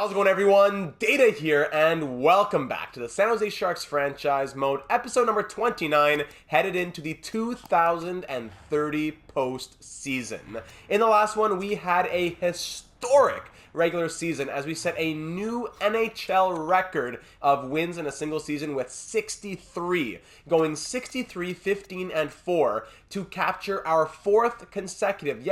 How's it going, everyone? Data here, and welcome back to the San Jose Sharks franchise mode, episode number 29, headed into the 2030 postseason. In the last one, we had a historic regular season as we set a new NHL record of wins in a single season with 63, going 63, 15, and 4 to capture our fourth consecutive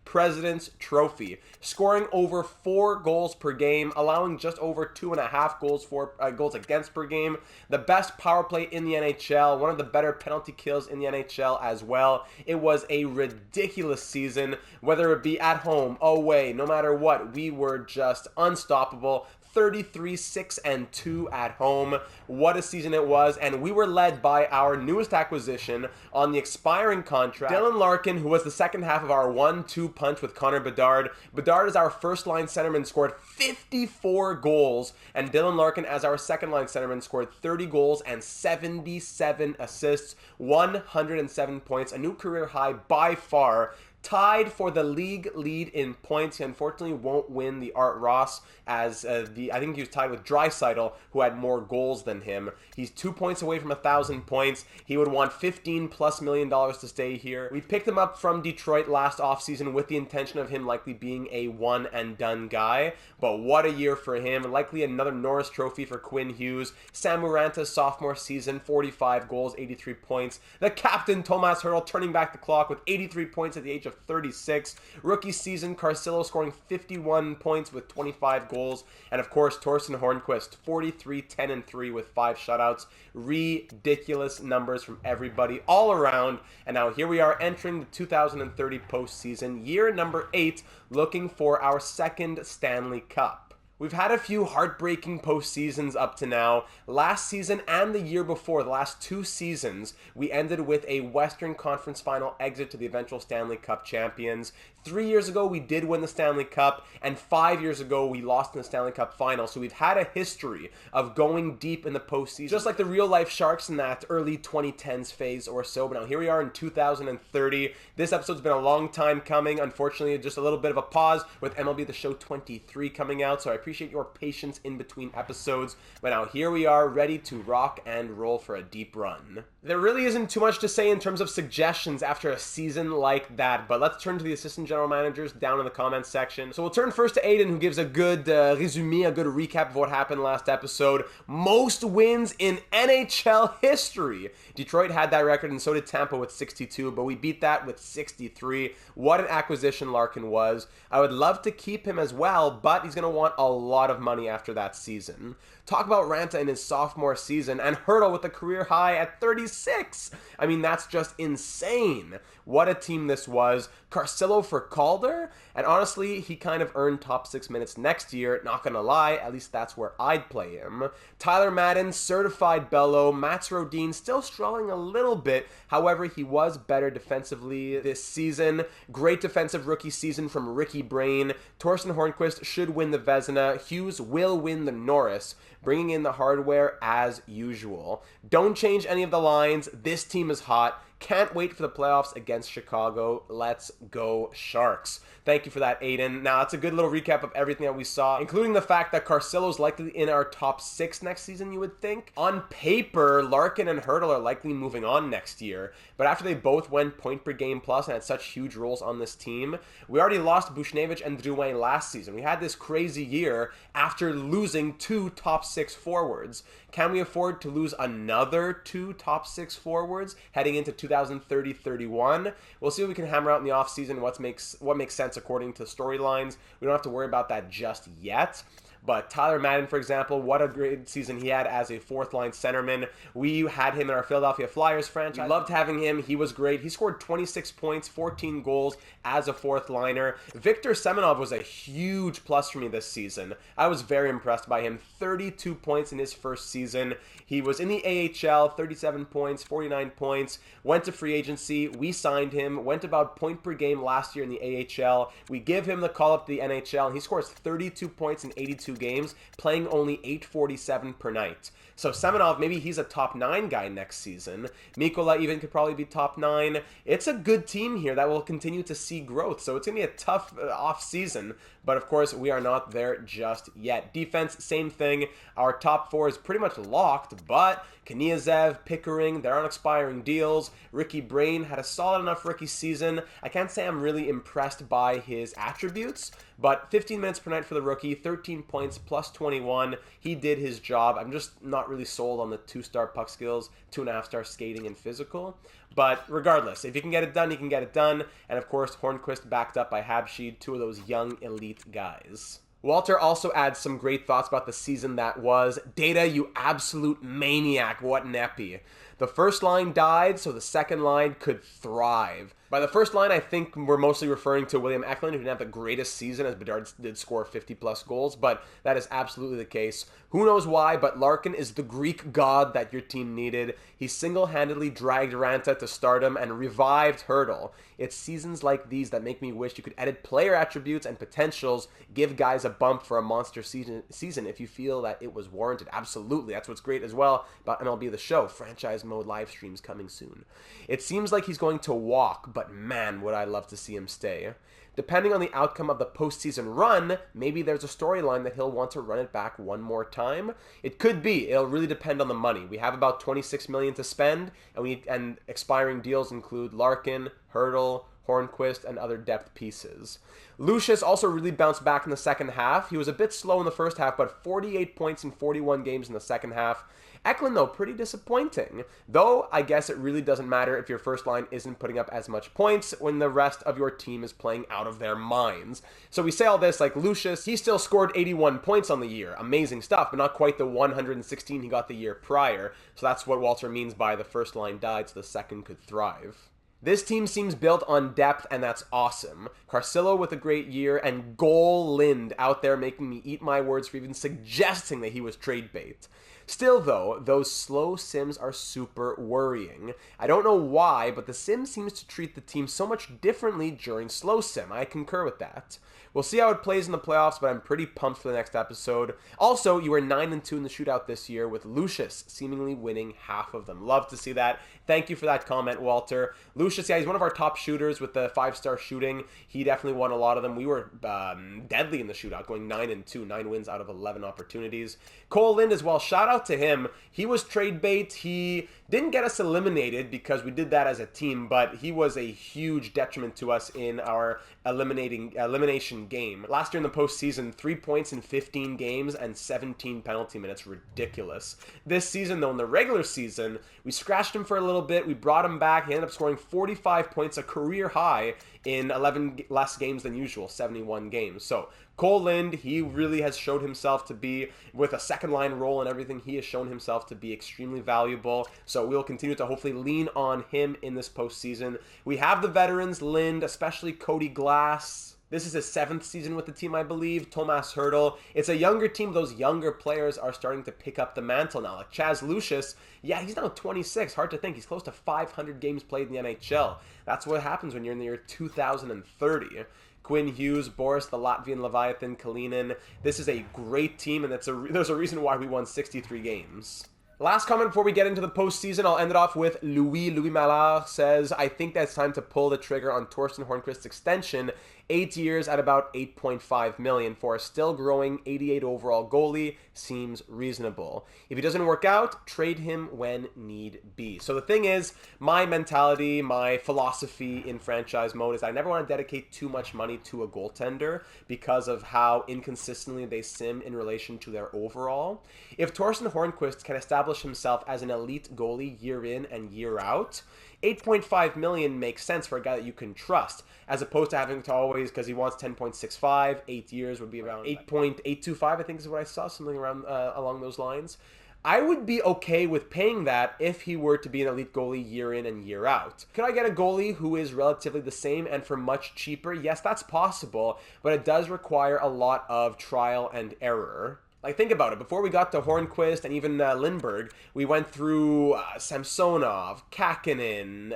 President's Trophy, scoring over 4 goals per game, allowing just over 2.5 goals against per game, the best power play in the NHL, one of the better penalty kills in the NHL as well. It was a ridiculous season, whether it be at home, away, no matter what, we were just unstoppable. 33, 6, and 2 at home. What a season it was, and we were led by our newest acquisition on the expiring contract, Dylan Larkin, who was the second half of our 1-2 punch with Connor Bedard. Bedard as our first-line centerman scored 54 goals, and Dylan Larkin as our second-line centerman scored 30 goals and 77 assists, 107 points, a new career high by far. Tied for the league lead in points. He unfortunately won't win the Art Ross as I think he was tied with Draisaitl, who had more goals than him. He's 2 points away from 1,000 points. He would want $15+ million to stay here. We picked him up from Detroit last offseason with the intention of him likely being a one-and-done guy. But what a year for him. Likely another Norris Trophy for Quinn Hughes. Sam Moranta's sophomore season, 45 goals, 83 points. The captain, Tomas Hertl, turning back the clock with 83 points at the age of 36. Rookie season, Carcillo scoring 51 points with 25 goals. And of course, Torsten Hornqvist, 43, 10, and 3 with 5 shutouts. Ridiculous numbers from everybody all around. And now here we are entering the 2030 postseason, year number 8, looking for our second Stanley Cup. We've had a few heartbreaking postseasons up to now. Last season and the year before, the last 2 seasons, we ended with a Western Conference Final exit to the eventual Stanley Cup champions. 3 years ago, we did win the Stanley Cup, and 5 years ago, we lost in the Stanley Cup final. So we've had a history of going deep in the postseason, just like the real-life Sharks in that early 2010s phase or so. But now here we are in 2030. This episode's been a long time coming. Unfortunately, just a little bit of a pause with MLB The Show 23 coming out, so I appreciate your patience in between episodes. But now here we are, ready to rock and roll for a deep run. There really isn't too much to say in terms of suggestions after a season like that, but let's turn to the assistant general managers down in the comments section. So we'll turn first to Aiden, who gives a good resume, a good recap of what happened last episode. Most wins in NHL history. Detroit had that record, and so did Tampa with 62, but we beat that with 63. What an acquisition Larkin was. I would love to keep him as well, but he's going to want a lot of money after that season. Talk about Ranta in his sophomore season, and Hertl with a career high at 36. I mean, that's just insane. What a team this was. Carcillo for Calder, and honestly, he kind of earned top 6 minutes next year, not gonna lie, at least that's where I'd play him. Tyler Madden, certified bellow. Mats Rodin still struggling a little bit, however, he was better defensively this season. Great defensive rookie season from Ricky Brain. Torsten Hornqvist should win the Vezina. Hughes will win the Norris, bringing in the hardware as usual. Don't change any of the lines. This team is hot. Can't wait for the playoffs against Chicago. Let's go Sharks. Thank you for that, Aiden. Now, that's a good little recap of everything that we saw, including the fact that Carcillo's likely in our top 6 next season, you would think. On paper, Larkin and Hertl are likely moving on next year, but after they both went point per game plus and had such huge roles on this team, we already lost Buchnevich and Drouin last season. We had this crazy year after losing 2 top 6 forwards. Can we afford to lose another 2 top 6 forwards heading into 2030-31? We'll see what we can hammer out in the offseason, what makes sense according to storylines. We don't have to worry about that just yet. But Tyler Madden, for example, what a great season he had as a fourth-line centerman. We had him in our Philadelphia Flyers franchise. We loved having him. He was great. He scored 26 points, 14 goals as a fourth-liner. Victor Semenov was a huge plus for me this season. I was very impressed by him. 32 points in his first season. He was in the AHL, 37 points, 49 points. Went to free agency. We signed him. Went about point per game last year in the AHL. We give him the call-up to the NHL, and he scores 32 points in 82 games, playing only 847 per night. So Semenov, maybe he's a top 9 guy next season. Mikola even could probably be top 9. It's a good team here that will continue to see growth. So it's going to be a tough off season. But of course, we are not there just yet. Defense, same thing. Our top 4 is pretty much locked, but Kniazev, Pickering, they're on expiring deals. Ricky Brain had a solid enough rookie season. I can't say I'm really impressed by his attributes, but 15 minutes per night for the rookie, 13 points, plus 21. He did his job. I'm just not really sold on the 2-star puck skills, 2.5-star skating and physical. But regardless, if you can get it done, you can get it done. And of course, Hornquist backed up by Habsheed, 2 of those young elite guys. Walter also adds some great thoughts about the season that was. Data, you absolute maniac, what an epi. The first line died, so the second line could thrive. By the first line, I think we're mostly referring to William Eklund, who didn't have the greatest season, as Bedard did score 50-plus goals, but that is absolutely the case. Who knows why, but Larkin is the Greek god that your team needed. He single-handedly dragged Ranta to stardom and revived Hurdle. It's seasons like these that make me wish you could edit player attributes and potentials, give guys a bump for a monster season if you feel that it was warranted. Absolutely, that's what's great as well about MLB The Show. Franchise mode live streams coming soon. It seems like he's going to walk, but man, would I love to see him stay. Depending on the outcome of the postseason run, maybe there's a storyline that he'll want to run it back one more time. It could be. It'll really depend on the money. We have about $26 million to spend, and expiring deals include Larkin, Hurdle, Hornquist, and other depth pieces. Lucius also really bounced back in the second half. He was a bit slow in the first half, but 48 points in 41 games in the second half. Eklund, though, pretty disappointing. Though, I guess it really doesn't matter if your first line isn't putting up as much points when the rest of your team is playing out of their minds. So we say all this, like Lucius, he still scored 81 points on the year. Amazing stuff, but not quite the 116 he got the year prior. So that's what Walter means by the first line died, so the second could thrive. This team seems built on depth, and that's awesome. Carcillo with a great year, and Goal Lind out there making me eat my words for even suggesting that he was trade bait. Still, though, those slow sims are super worrying. I don't know why, but the sim seems to treat the team so much differently during slow sim. I concur with that. We'll see how it plays in the playoffs, but I'm pretty pumped for the next episode. Also, you were 9-2 in the shootout this year, with Lucius seemingly winning half of them. Love to see that. Thank you for that comment, Walter. Lucius, yeah, he's one of our top shooters with the 5-star shooting. He definitely won a lot of them. We were deadly in the shootout, going 9-2, 9 wins out of 11 opportunities. Cole Lind as well, shout out to him. He was trade bait. He didn't get us eliminated because we did that as a team, but he was a huge detriment to us in our elimination game. Last year in the postseason, 3 points in 15 games and 17 penalty minutes. Ridiculous. This season, though, in the regular season, we scratched him for a little bit. We brought him back. He ended up scoring 45 points, a career high, in 11 less games than usual, 71 games. So Cole Lind, he really has showed himself to be, with a second line role and everything, he has shown himself to be extremely valuable. So we'll continue to hopefully lean on him in this postseason. We have the veterans, Lind, especially Cody Glass. This is his 7th season with the team, I believe. Tomas Hurdle. It's a younger team. Those younger players are starting to pick up the mantle now. Like Chaz Lucius, yeah, he's now 26. Hard to think. He's close to 500 games played in the NHL. That's what happens when you're in the year 2030. Quinn Hughes, Boris, the Latvian Leviathan, Kalinin. This is a great team, and there's a reason why we won 63 games. Last comment before we get into the postseason, I'll end it off with Louis Mallard says, I think that it's time to pull the trigger on Torsten Hornquist's extension, 8 years at about $8.5 million for a still growing 88 overall goalie seems reasonable. If he doesn't work out, trade him when need be. So the thing is, my mentality, my philosophy in franchise mode is I never want to dedicate too much money to a goaltender because of how inconsistently they sim in relation to their overall. If Torsten Hornquist can establish himself as an elite goalie year in and year out, $8.5 million makes sense for a guy that you can trust, as opposed to having to always, because he wants 10.65, 8 years would be around 8.825, I think is what I saw, something around along those lines. I would be okay with paying that if he were to be an elite goalie year in and year out. Could I get a goalie who is relatively the same and for much cheaper? Yes, that's possible, but it does require a lot of trial and error. Like, think about it. Before we got to Hornquist and even Lindbergh, we went through Samsonov, Kakinen,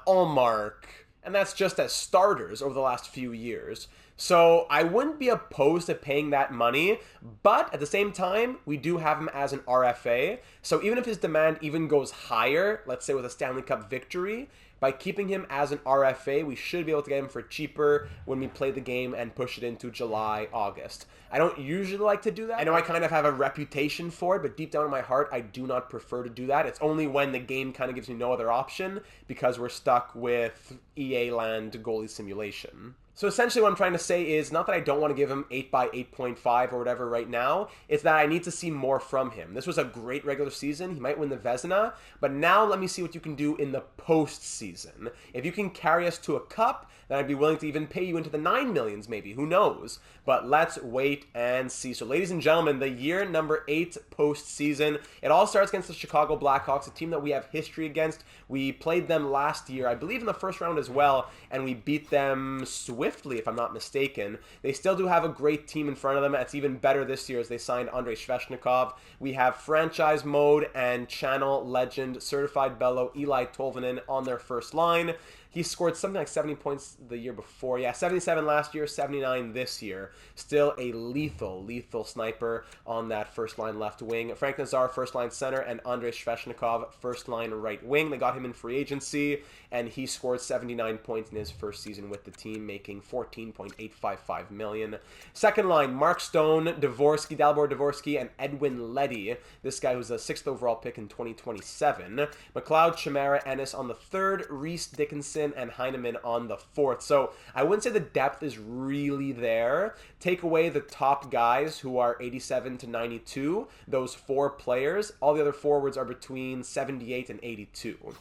Allmark, And that's just as starters over the last few years. So I wouldn't be opposed to paying that money, but at the same time, we do have him as an RFA. So even if his demand even goes higher, let's say with a Stanley Cup victory, by keeping him as an RFA, we should be able to get him for cheaper when we play the game and push it into July, August. I don't usually like to do that. I know I kind of have a reputation for it, but deep down in my heart, I do not prefer to do that. It's only when the game kind of gives me no other option because we're stuck with EA Land goalie simulation. So essentially what I'm trying to say is not that I don't want to give him 8 by 8.5 or whatever right now, it's that I need to see more from him. This was a great regular season. He might win the Vezina, but now let me see what you can do in the postseason. If you can carry us to a cup, then I'd be willing to even pay you into the 9 millions maybe, who knows? But let's wait and see. So ladies and gentlemen, the year number 8 postseason, it all starts against the Chicago Blackhawks, a team that we have history against. We played them last year, I believe in the first round as well, and we beat them swiftly, if I'm not mistaken. They still do have a great team in front of them. It's even better this year as they signed Andrei Svechnikov. We have franchise mode and channel legend certified bellow Eli Tolvanen on their first line. He scored something like 70 points the year before. Yeah, 77 last year, 79 this year. Still a lethal sniper on that first-line left wing. Frank Nazar, first-line center, and Andrei Svechnikov, first-line right wing. They got him in free agency, and he scored 79 points in his first season with the team, making $14.855 million. Second line, Mark Stone, Dvorsky, Dalibor Dvorsky, and Edwin Leddy. This guy was a 6th overall pick in 2027. McLeod, Chimera, Ennis on the third, Reese Dickinson, and Heineman on the fourth. So I wouldn't say the depth is really there. Take away the top guys who are 87 to 92, those 4 players. All the other forwards are between 78 and 82.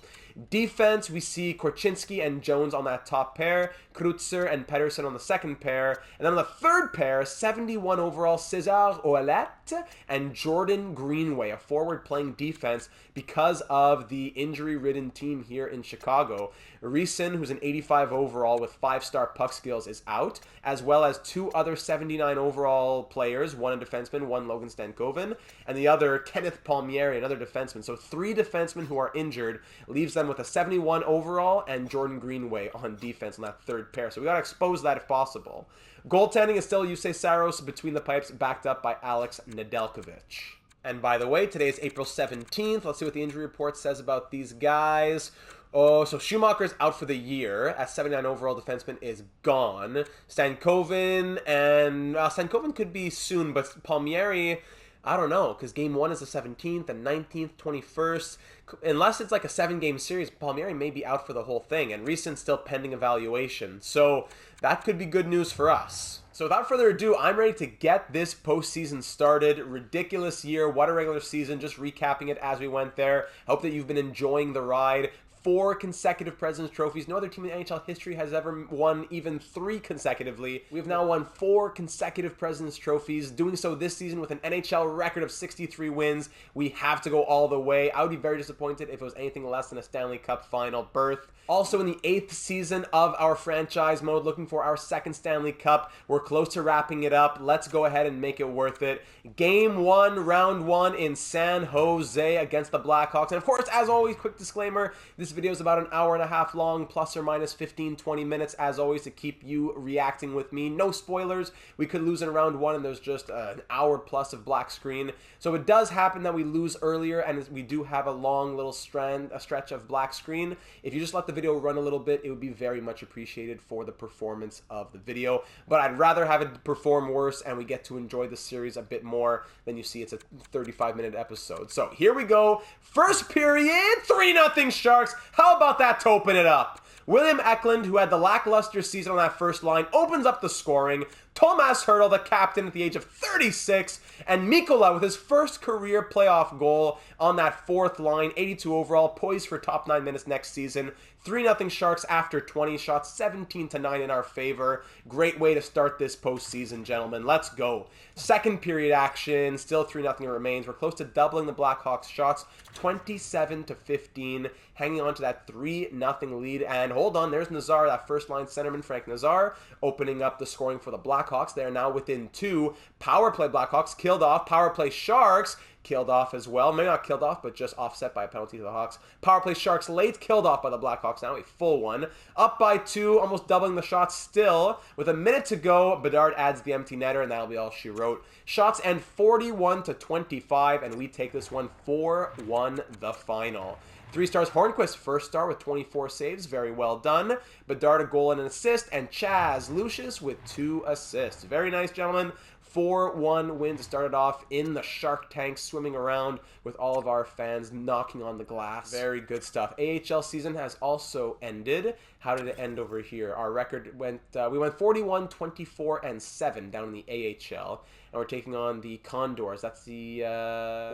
Defense, we see Korchinski and Jones on that top pair, Kreutzer and Pedersen on the second pair, and then on the third pair, 71 overall, César Ouellet and Jordan Greenway, a forward playing defense because of the injury-ridden team here in Chicago. Reeson, who's an 85 overall with 5-star puck skills, is out, as well as 2 other 79 overall players, one a defenseman, one Logan Stankoven, and the other Kenneth Palmieri, another defenseman. So 3 defensemen who are injured, leaves them with a 71 overall and Jordan Greenway on defense on that third pair. So we got to expose that if possible. Goaltending is still Jussi Saros between the pipes, backed up by Alex Nedeljkovic. And by the way, today is April 17th. Let's see what the injury report says about these guys. Oh, so Schumacher's out for the year. At 79 overall defenseman is gone. Stankoven, and Stankoven could be soon, but Palmieri, I don't know, because game 1 is the 17th and 19th, 21st. Unless it's like a 7-game series, Palmieri may be out for the whole thing, and Reeson's still pending evaluation. So that could be good news for us. So without further ado, I'm ready to get this postseason started. Ridiculous year. What a regular season. Just recapping it as we went there. Hope that you've been enjoying the ride. 4 consecutive President's Trophies. No other team in NHL history has ever won even 3 consecutively. We've now won 4 consecutive President's Trophies, doing so this season with an NHL record of 63 wins. We have to go all the way. I would be very disappointed if it was anything less than a Stanley Cup final berth. Also in the 8th season of our franchise mode, looking for our 2nd Stanley Cup. We're close to wrapping it up. Let's go ahead and make it worth it. Game 1, round 1 in San Jose against the Blackhawks. And of course, as always, quick disclaimer, this video is about an hour and a half long, plus or minus 15-20 minutes, as always, to keep you reacting with me. No spoilers. We could lose in round 1 and there's just an hour plus of black screen. So it does happen that we lose earlier and we do have a long little stretch of black screen. If you just let the video run a little bit, it would be very much appreciated for the performance of the video. But I'd rather have it perform worse and we get to enjoy the series a bit more than you see it's a 35-minute episode. So here we go. First period, 3-0 Sharks. How about that to open it up? William Eklund, who had the lackluster season on that first line, opens up the scoring. Tomas Hertl, the captain at the age of 36, and Mikkola with his first career playoff goal on that fourth line, 82 overall, poised for top 9 minutes next season. 3-0 Sharks after 20 shots, 17-9 in our favor. Great way to start this postseason, gentlemen. Let's go. Second period action, still 3-0 remains. We're close to doubling the Blackhawks shots, 27-15, hanging on to that 3-0 lead. And hold on, there's Nazar, that first line centerman, Frank Nazar, opening up the scoring for the Blackhawks. They are now within 2. Power play Blackhawks killed off. Power play Sharks killed off as well. Maybe not killed off, but just offset by a penalty to the Hawks. Power play Sharks late, killed off by the Blackhawks. Now a full one. Up by 2, almost doubling the shots still. With a minute to go, Bedard adds the empty netter, and that'll be all she wrote. Shots end 41-25, and we take this one 4-1 the final. 3 stars Hornquist, first star with 24 saves. Very well done. Bedard a goal and an assist, and Chaz Lucius with 2 assists. Very nice, gentlemen. 4-1 win to start it off in the Shark Tank, swimming around with all of our fans knocking on the glass. Very good stuff. AHL season has also ended. How did it end over here? Our record went, we went 41-24-7 down in the AHL. And we're taking on the Condors. That's the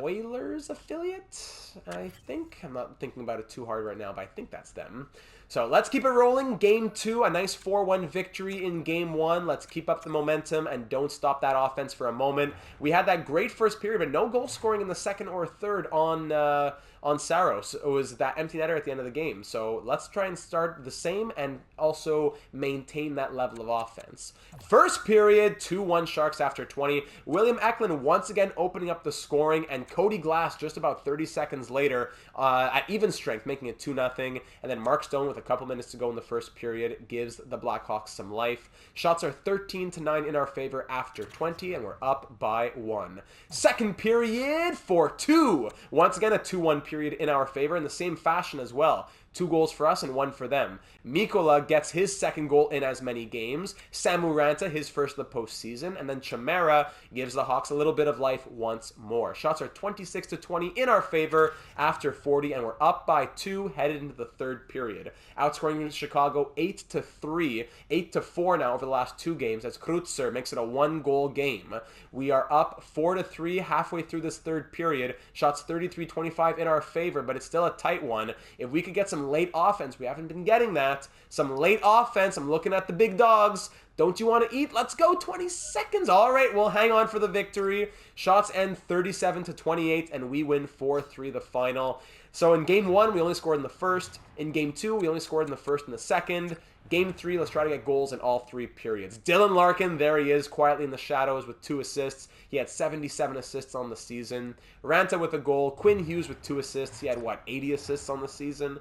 Oilers affiliate, I think. I'm not thinking about it too hard right now, but I think that's them. So let's keep it rolling. Game 2, a nice 4-1 victory in Game 1. Let's keep up the momentum and don't stop that offense for a moment. We had that great first period, but no goal scoring in the second or third on Saros. It was that empty netter at the end of the game. So let's try and start the same and also maintain that level of offense. First period, 2-1 Sharks after 20. William Eklund once again opening up the scoring, and Cody Glass just about 30 seconds later at even strength, making it 2-0. And then Mark Stone with a couple minutes to go in the first period gives the Blackhawks some life. Shots are 13-9 in our favor after 20, and we're up by 1. Second period, 4-2. Once again, a 2-1 period in our favor in the same fashion as well. 2 goals for us and 1 for them. Mikola gets his second goal in as many games. Samu Ranta, his first of the postseason. And then Chimera gives the Hawks a little bit of life once more. Shots are 26-20 in our favor after 40, and we're up by 2 headed into the third period. Outscoring Chicago 8-3, 8-4 now over the last 2 games as Kreutzer makes it a 1-goal game. We are up 4-3 halfway through this third period. Shots 33-25 in our favor, but it's still a tight one. If we could get some late offense, we haven't been getting that. Some late offense, I'm looking at the big dogs. Don't you want to eat? Let's go, 20 seconds. All right, we'll hang on for the victory. Shots end 37-28, and we win 4-3 the final. So in Game 1, we only scored in the first. In Game 2, we only scored in the first and the second. Game 3, let's try to get goals in all 3 periods. Dylan Larkin, there he is, quietly in the shadows with 2 assists. He had 77 assists on the season. Ranta with a goal. Quinn Hughes with 2 assists. He had, 80 assists on the season?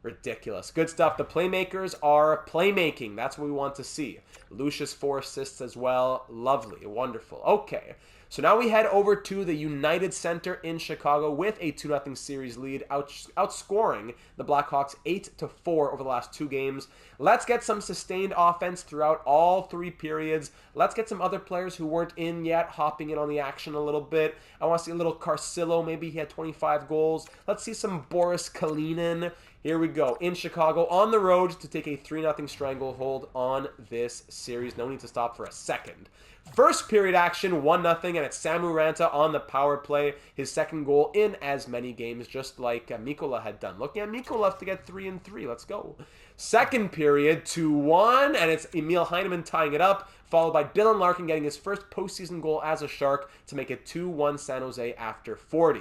Ridiculous. Good stuff. The playmakers are playmaking. That's what we want to see. Lucius 4 assists as well. Lovely. Wonderful. Okay. So now we head over to the United Center in Chicago with a 2-0 series lead, outscoring the Blackhawks 8-4 over the last 2 games. Let's get some sustained offense throughout all 3 periods. Let's get some other players who weren't in yet hopping in on the action a little bit. I want to see a little Carcillo. Maybe he had 25 goals. Let's see some Boris Kalinin. Here we go, in Chicago, on the road to take a 3-0 stranglehold on this series. No need to stop for a second. First period action, 1-0, and it's Samu Ranta on the power play. His second goal in as many games, just like Mikola had done. Looking at Mikola to get 3-3. Let's go. Second period, 2-1, and it's Emil Heineman tying it up, followed by Dylan Larkin getting his first postseason goal as a Shark to make it 2-1 San Jose after 40.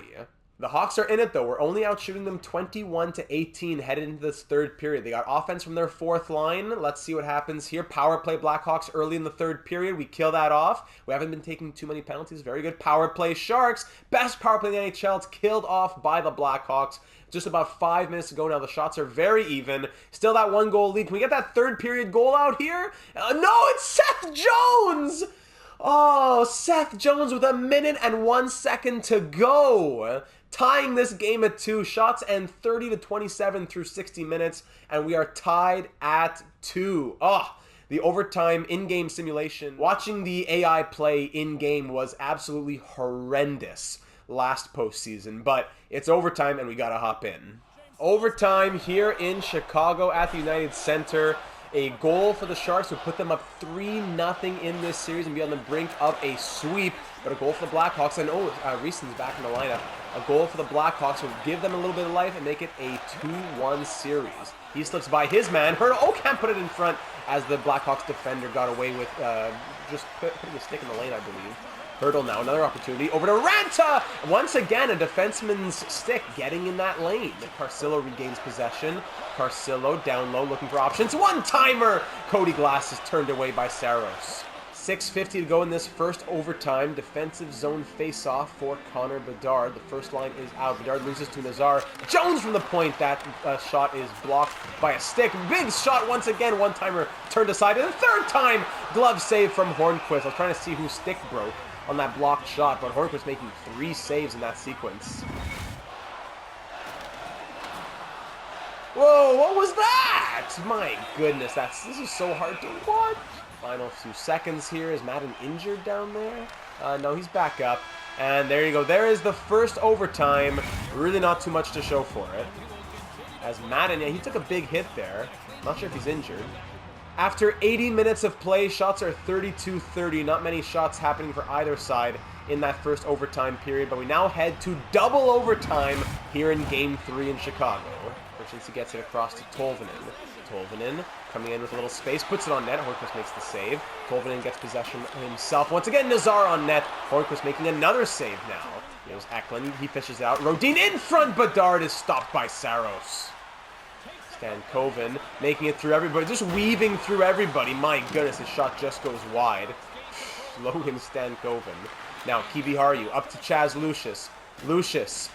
The Hawks are in it, though. We're only out shooting them 21-18 headed into this third period. They got offense from their fourth line. Let's see what happens here. Power play Blackhawks early in the third period. We kill that off. We haven't been taking too many penalties. Very good. Power play Sharks. Best power play in the NHL. It's killed off by the Blackhawks. Just about 5 minutes to go now. The shots are very even. Still that 1-goal lead. Can we get that third period goal out here? No, it's Seth Jones! Oh, Seth Jones with 1 minute and 1 second to go. Tying this game at 2. Shots end 30-27 through 60 minutes, and we are tied at 2. Oh, the overtime in-game simulation. Watching the AI play in-game was absolutely horrendous last postseason, but it's overtime, and we gotta hop in. Overtime here in Chicago at the United Center. A goal for the Sharks would put them up 3-0 in this series and be on the brink of a sweep. But a goal for the Blackhawks, and Reeson's back in the lineup. A goal for the Blackhawks would give them a little bit of life and make it a 2-1 series. He slips by his man. Hurdle, can't put it in front as the Blackhawks defender got away with just putting a stick in the lane, I believe. Hurdle now, another opportunity. Over to Ranta! Once again, a defenseman's stick getting in that lane. Carcillo regains possession. Carcillo down low looking for options. One-timer! Cody Glass is turned away by Saros. 6:50 to go in this first overtime. Defensive zone face-off for Connor Bedard. The first line is out. Bedard loses to Nazar. Jones from the point. That shot is blocked by a stick. Big shot once again. One-timer turned aside. And the third time, glove save from Hornquist. I was trying to see whose stick broke on that blocked shot, but Hornquist making 3 saves in that sequence. Whoa, what was that? My goodness, this is so hard to watch. Final few seconds here. Is Madden injured down there? No, he's back up. And there you go. There is the first overtime. Really not too much to show for it. As Madden, yeah, he took a big hit there. Not sure if he's injured. After 80 minutes of play, shots are 32-30. Not many shots happening for either side in that first overtime period. But we now head to double overtime here in Game 3 in Chicago. He gets it across to Tolvanen. Tolvanen coming in with a little space, puts it on net. Hornquist makes the save. Tolvanen gets possession himself. Once again, Nazar on net. Hornquist making another save now. Here's Eklund. He fishes it out. Rodin in front. Bedard is stopped by Saros. Stankoven making it through everybody. Just weaving through everybody. My goodness, his shot just goes wide. Logan Stankoven. Now, Kiviharu up to Chaz Lucius. Lucius,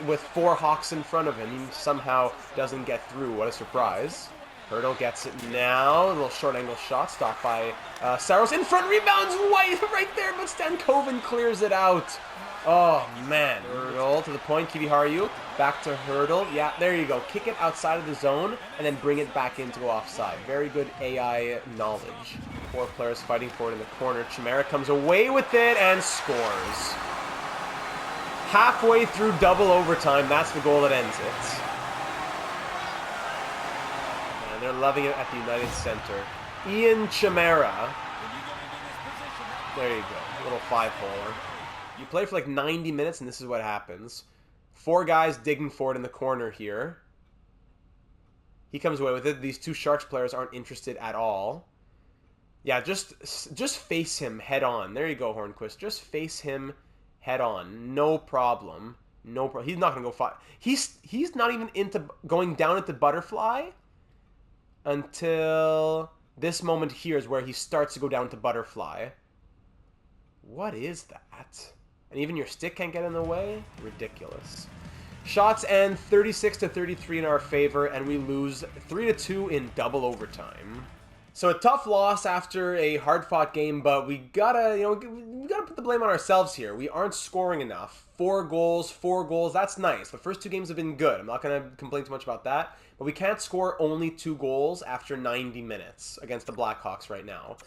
with 4 Hawks in front of him, he somehow doesn't get through. What a surprise. Hurdle gets it now. A little short angle shot stopped by Saros. In front, rebounds White right there, but Stankoven clears it out. Oh, man. Hurdle to the point. Kiviharu back to Hurdle. Yeah, there you go. Kick it outside of the zone and then bring it back in to go offside. Very good AI knowledge. 4 players fighting for it in the corner. Chimera comes away with it and scores. Halfway through double overtime, that's the goal that ends it. And they're loving it at the United Center. Ian Chimera. There you go. Little 5-holer. You play for like 90 minutes and this is what happens. 4 guys digging for it in the corner here. He comes away with it. These 2 Sharks players aren't interested at all. Yeah, just face him head on. There you go, Hornquist. Just face him head on, no problem. No problem. He's not gonna go fight. He's not even into going down at the butterfly until this moment here is where he starts to go down to butterfly. What is that? And even your stick can't get in the way? Ridiculous. Shots end 36-33 in our favor, and we lose 3-2 in double overtime. So a tough loss after a hard-fought game, but we gotta put the blame on ourselves here. We aren't scoring enough. 4 goals, that's nice. The first 2 games have been good. I'm not gonna complain too much about that, but we can't score only 2 goals after 90 minutes against the Blackhawks right now.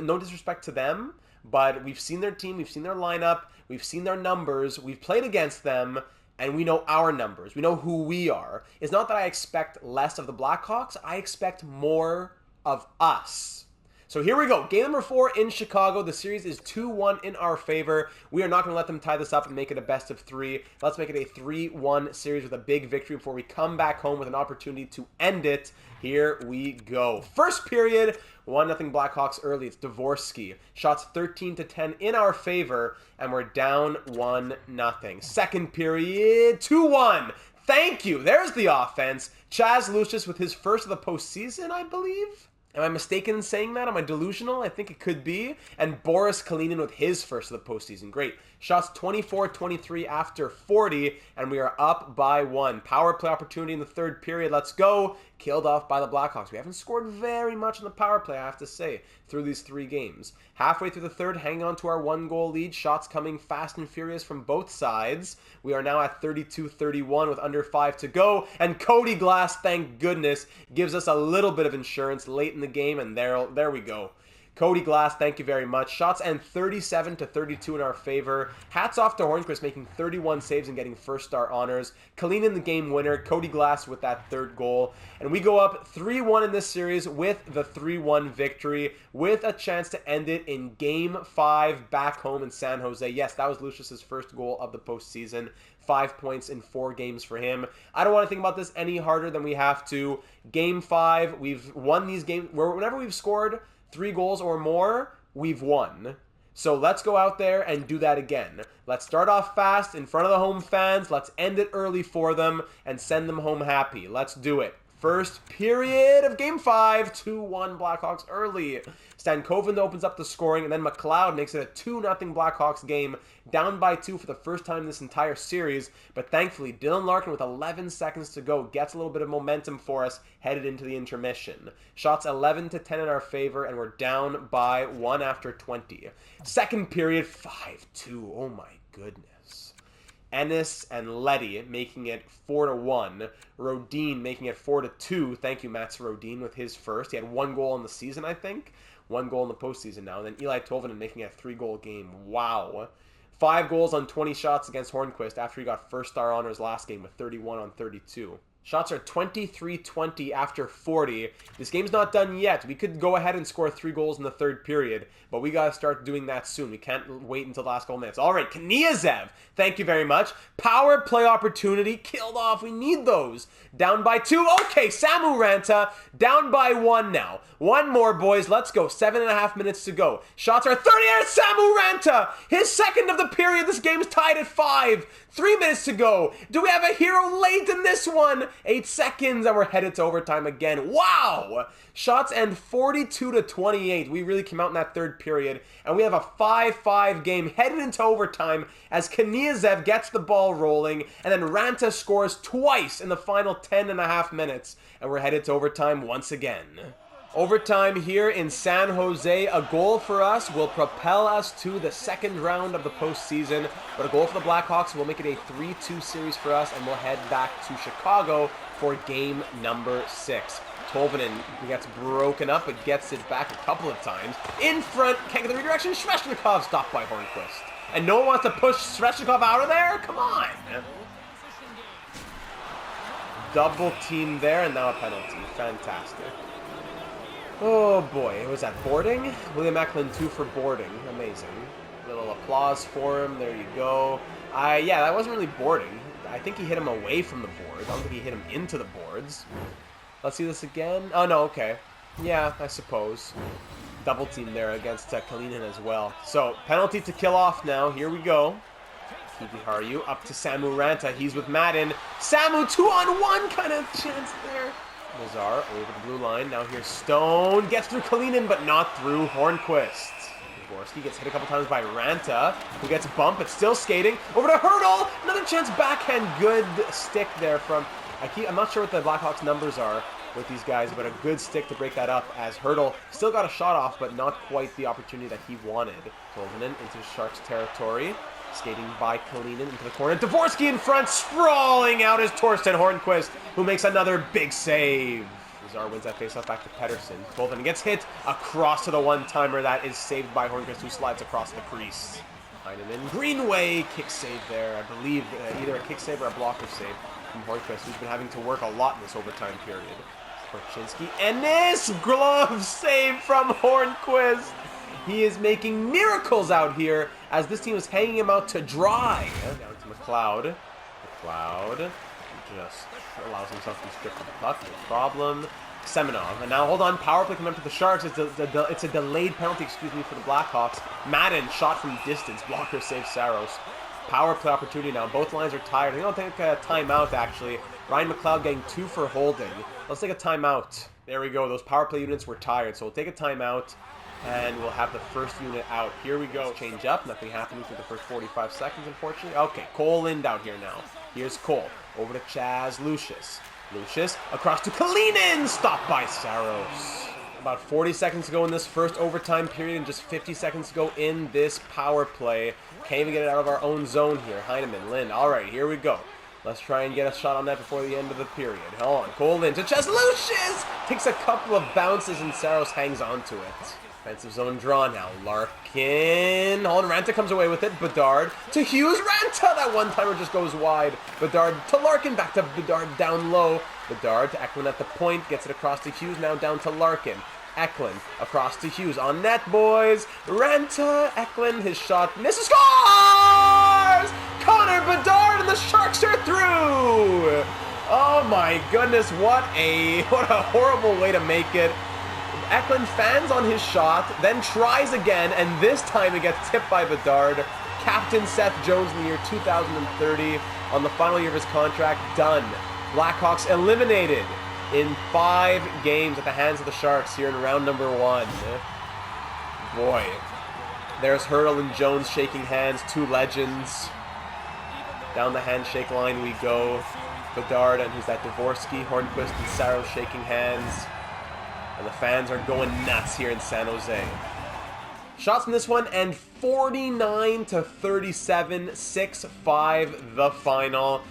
No disrespect to them, but we've seen their team, we've seen their lineup, we've seen their numbers, we've played against them, and we know our numbers. We know who we are. It's not that I expect less of the Blackhawks, I expect more of us. So here we go. Game number 4 in Chicago. The series is 2-1 in our favor. We are not going to let them tie this up and make it a best of 3. Let's make it a 3-1 series with a big victory before we come back home with an opportunity to end it. Here we go. First period, 1-0 Blackhawks early. It's Dvorsky. Shots 13-10 in our favor, and we're down 1-0. Second period, 2-1. Thank you. There's the offense. Chaz Lucius with his first of the postseason, I believe. Am I mistaken in saying that? Am I delusional? I think it could be. And Boris Kalinin with his first of the postseason. Great. Shots 24-23 after 40, and we are up by 1. Power play opportunity in the third period. Let's go. Killed off by the Blackhawks. We haven't scored very much in the power play, I have to say, through these 3 games. Halfway through the third, hanging on to our 1-goal lead. Shots coming fast and furious from both sides. We are now at 32-31 with under 5 to go. And Cody Glass, thank goodness, gives us a little bit of insurance late in the game, and there we go. Cody Glass, thank you very much. Shots end 37-32 in our favor. Hats off to Hornquist making 31 saves and getting first star honors. Kalinin the game winner. Cody Glass with that 3rd goal. And we go up 3-1 in this series with the 3-1 victory, with a chance to end it in Game 5 back home in San Jose. Yes, that was Lucius's first goal of the postseason. 5 points in 4 games for him. I don't want to think about this any harder than we have to. Game 5, we've won these games. Whenever we've scored 3 goals or more, we've won. So let's go out there and do that again. Let's start off fast in front of the home fans. Let's end it early for them and send them home happy. Let's do it. First period of Game 5, 2-1 Blackhawks early. Stankoven opens up the scoring, and then McLeod makes it a 2-0 Blackhawks game, down by 2 for the first time in this entire series. But thankfully, Dylan Larkin, with 11 seconds to go, gets a little bit of momentum for us headed into the intermission. Shots 11-10 in our favor, and we're down by 1 after 20. Second period, 5-2. Oh my goodness. Ennis and Letty making it 4-1. Rodin making it 4-2. Thank you, Mats Rodin, with his first. He had 1 goal in the season, I think. 1 goal in the postseason now. And then Eli Tolvanen making it a 3-goal game. Wow. 5 goals on 20 shots against Hornquist after he got first star honors last game with 31 on 32. Shots are 23-20 after 40. This game's not done yet. We could go ahead and score 3 goals in the third period, but we got to start doing that soon. We can't wait until the last couple minutes. All right, Kniazev, thank you very much. Power play opportunity, killed off. We need those. Down by 2. Okay, Samu Ranta, down by 1 now. 1 more, boys. Let's go. 7.5 minutes to go. Shots are 30. Samu Ranta, his second of the period. This game's tied at 5. 3 minutes to go. Do we have a hero late in this one? 8 seconds, and we're headed to overtime again. Wow! Shots end 42-28. We really came out in that third period, and we have a 5-5 game headed into overtime as Kniazev gets the ball rolling, and then Ranta scores twice in the final 10.5 minutes, and we're headed to overtime once again. Overtime here in San Jose. A goal for us will propel us to the second round of the postseason, but a goal for the Blackhawks will make it a 3-2 series for us, and we'll head back to Chicago for game number 6. Tolvanen gets broken up, but gets it back a couple of times. In front, can't get the redirection. Svechnikov stopped by Hornquist. And no one wants to push Svechnikov out of there? Come on! Double team there, and now a penalty. Fantastic. Oh boy, was that boarding? William Eklund 2 for boarding. Amazing. Little applause for him. There you go. Yeah, that wasn't really boarding. I think he hit him away from the boards. I don't think he hit him into the boards. Let's see this again. Oh no, okay. Yeah, I suppose. Double team there against Kalinin as well. So, penalty to kill off now. Here we go. Kiviharu up to Samu Ranta. He's with Madden. Samu 2-on-1 kind of chance there. Lazar over the blue line. Now here's Stone. Gets through Kalinin, but not through Hornquist. Dvorsky gets hit a couple times by Ranta, who gets bumped, but still skating. Over to Hurdle. Another chance backhand. Good stick there from... I'm not sure what the Blackhawks numbers are with these guys, but a good stick to break that up as Hurdle still got a shot off, but not quite the opportunity that he wanted. Tolvanen into Sharks territory. Skating by Kalinin into the corner. Dvorsky in front, sprawling out is Torsten Hornquist, who makes another big save. Lazar wins that faceoff back to Pettersson. Tolvanen gets hit across to the one-timer. That is saved by Hornquist, who slides across the crease. Heineman, Greenway, kick save there. I believe either a kick save or a blocker save from Hornquist, who's been having to work a lot in this overtime period. Korchinski, and this glove save from Hornquist. He is making miracles out here as this team is hanging him out to dry. Down to McLeod. McLeod just allows himself to be stripped of the puck. No problem. Semenov. And now, hold on. Power play coming up to the Sharks. It's a delayed penalty, for the Blackhawks. Madden shot from distance. Blocker saves Saros. Power play opportunity now. Both lines are tired. They don't take a timeout, actually. Ryan McLeod getting 2 for holding. Let's take a timeout. There we go. Those power play units were tired, so we'll take a timeout. And we'll have the first unit out. Here we go. Change up. Nothing happening through the first 45 seconds, unfortunately. Okay, Cole Lind out here now. Here's Cole. Over to Chaz Lucius. Lucius across to Kalinin. Stopped by Saros. About 40 seconds to go in this first overtime period and just 50 seconds to go in this power play. Can't even get it out of our own zone here. Heineman, Lind. All right, here we go. Let's try and get a shot on that before the end of the period. Hold on. Cole Lind to Chaz Lucius. Takes a couple of bounces and Saros hangs on to it. Defensive zone draw now. Larkin. Hold on. Ranta comes away with it. Bedard to Hughes. Ranta. That one-timer just goes wide. Bedard to Larkin. Back to Bedard down low. Bedard to Eklund at the point. Gets it across to Hughes. Now down to Larkin. Eklund across to Hughes. On net, boys. Ranta. Eklund. His shot misses. Scores! Connor Bedard and the Sharks are through. Oh my goodness. What a horrible way to make it. Eklund fans on his shot, then tries again, and this time it gets tipped by Bedard. Captain Seth Jones in the year 2030 on the final year of his contract. Done. Blackhawks eliminated. in 5 games at the hands of the Sharks here in round number 1. Boy, there's Hurdle and Jones shaking hands, 2 legends. Down the handshake line we go. Bedard and who's that? Dvorsky, Hornquist, and Saros shaking hands. And the fans are going nuts here in San Jose. Shots in this one, and 49-37, 6-5 the final.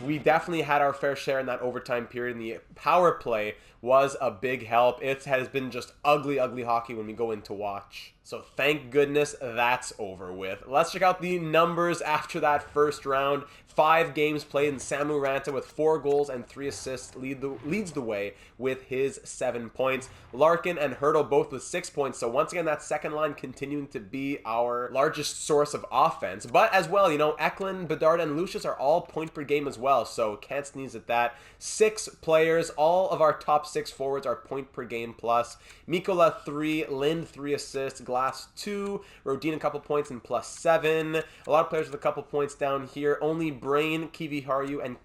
We definitely had our fair share in that overtime period, and the power play was a big help. It has been just ugly, ugly hockey when we go in to watch. So thank goodness that's over with. Let's check out the numbers after that first round. 5 games played, and Samu Ranta with 4 goals and 3 assists leads the way with his 7 points. Larkin and Hurdle both with 6 points. So once again, that second line continuing to be our largest source of offense. But as well, you know, Eklund, Bedard, and Lucius are all point per game as well. So can't sneeze at that. 6 players, all of our top 6 forwards are point per game plus. Mikola 3, Lind 3 assists, Glass 2, Rodin a couple points and plus 7. A lot of players with a couple points down here. Only Brain, Kiviharu, and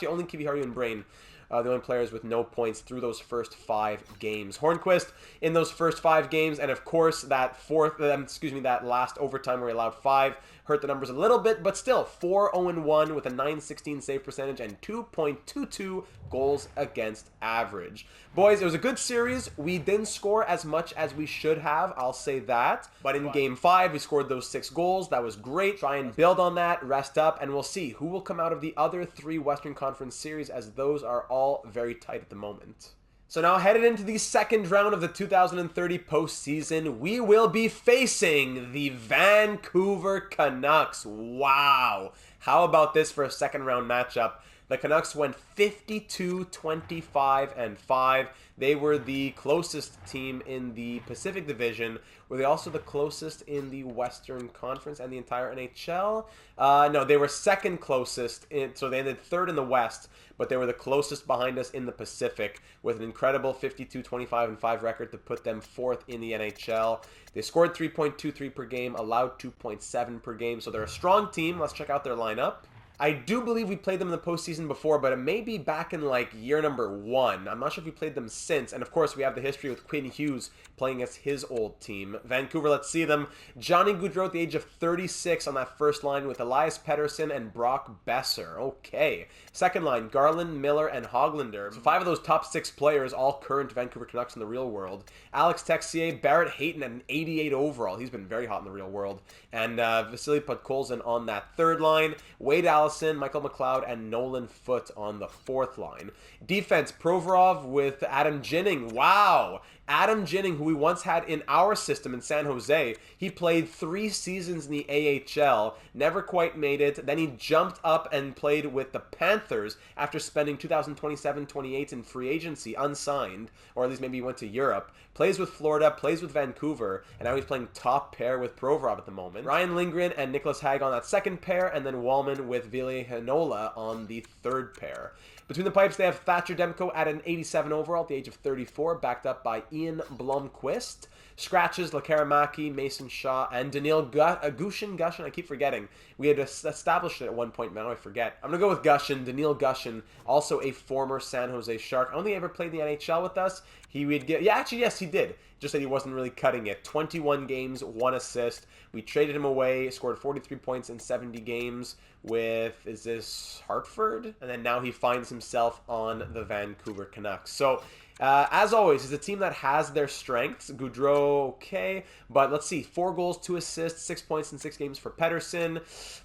only Kiviharu and Brain. The only players with no points through those first 5 games. Hornquist in those first 5 games, and of course that that last overtime where he allowed 5 hurt the numbers a little bit, but still 4-0-1 with a .916 save percentage and 2.22 goals against average. Boys, it was a good series. We didn't score as much as we should have, I'll say that. But in Game 5, we scored those 6 goals. That was great. Try and build on that, rest up, and we'll see who will come out of the other 3 Western Conference series, as those are all very tight at the moment. So now headed into the second round of the 2030 postseason, we will be facing the Vancouver Canucks. Wow. How about this for a second round matchup? The Canucks went 52-25-5. They were the closest team in the Pacific Division. Were they also the closest in the Western Conference and the entire NHL? No, they were second closest, so they ended third in the West, but they were the closest behind us in the Pacific with an incredible 52-25-5 record to put them fourth in the NHL. They scored 3.23 per game, allowed 2.7 per game, so they're a strong team. Let's check out their lineup. I do believe we played them in the postseason before, but it may be back in like year number 1. I'm not sure if we played them since. And of course, we have the history with Quinn Hughes playing as his old team. Vancouver, let's see them. Johnny Gaudreau at the age of 36 on that first line with Elias Pettersson and Brock Besser. Okay. Second line, Garland, Miller, and Hoglander. So 5 of those top 6 players, all current Vancouver Canucks in the real world. Alex Texier, Barrett Hayton at an 88 overall. He's been very hot in the real world. And Vasily Podkolzin on that third line. Wade Allison, Michael McLeod, and Nolan Foote on the fourth line. Defense, Provorov with Adam Ginning. Wow! Adam Ginning, who we once had in our system in San Jose, he played 3 seasons in the AHL, never quite made it. Then he jumped up and played with the Panthers after spending 2027-28 in free agency, unsigned, or at least maybe he went to Europe. Plays with Florida, plays with Vancouver, and now he's playing top pair with Provorov at the moment. Ryan Lindgren and Nicholas Hague on that second pair, and then Wallman with Ville Heinola on the third pair. Between the pipes, they have Thatcher Demko at an 87 overall at the age of 34, backed up by Ian Blomqvist. Scratches, Lekaramaki, Mason Shaw, and Daniil Gushin, I keep forgetting. We had established it at one point, man, I forget. I'm going to go with Gushin, Daniil Gushin, also a former San Jose Shark. I don't think he ever played in the NHL with us. He would get, yeah, actually, yes, he did. Just that he wasn't really cutting it. 21 games, 1 assist. We traded him away, scored 43 points in 70 games with, is this Hartford? And then now he finds himself on the Vancouver Canucks. So, as always, it's a team that has their strengths. Gaudreau, okay. But let's see. 4 goals, 2 assists, 6 points in 6 games for Pettersson.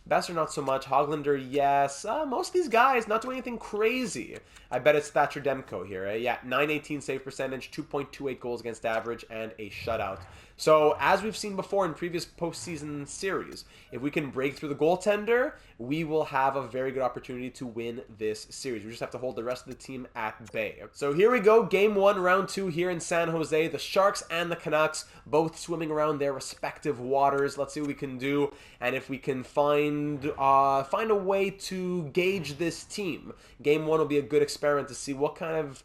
Besser, not so much. Hoglander, yes. Most of these guys not doing anything crazy. I bet it's Thatcher Demko here. Yeah, 918 save percentage, 2.28 goals against average, and a shutout. So, as we've seen before in previous postseason series, if we can break through the goaltender, we will have a very good opportunity to win this series. We just have to hold the rest of the team at bay. So here we go, Game 1, Round 2 here in San Jose. The Sharks and the Canucks both swimming around their respective waters. Let's see what we can do, and if we can find a way to gauge this team. Game 1 will be a good experiment to see what kind of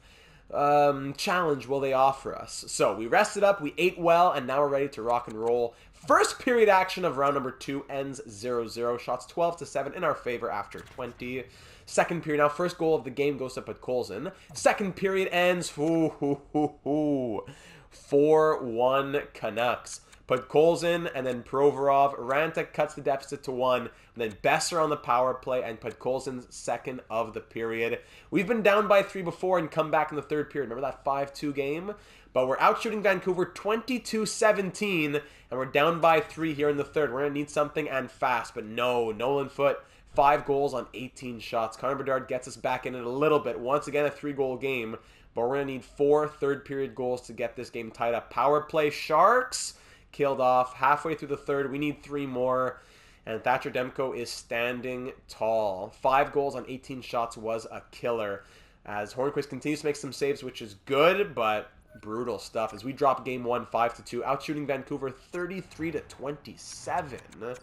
challenge will they offer us? So we rested up, we ate well, and now we're ready to rock and roll. First period action of round number 2 ends 0-0. Shots 12-7 in our favor after 20. Second period, now first goal of the game goes up at Colson. Second period ends 4-1 Canucks. Put Colson and then Provorov. Ranta cuts the deficit to 1. And then Besser on the power play and put Colson's second of the period. We've been down by 3 before and come back in the third period. Remember that 5-2 game? But we're out shooting Vancouver 22-17. And we're down by 3 here in the third. We're going to need something and fast. But no, Nolan Foote, 5 goals on 18 shots. Connor Bedard gets us back in it a little bit. Once again, a 3-goal game. But we're going to need 4 third period goals to get this game tied up. Power play Sharks killed off halfway through the third. We need 3 more. And Thatcher Demko is standing tall. 5 goals on 18 shots was a killer. As Hornquist continues to make some saves, which is good, but brutal stuff. As we drop game 1, 5-2. Outshooting Vancouver 33-27.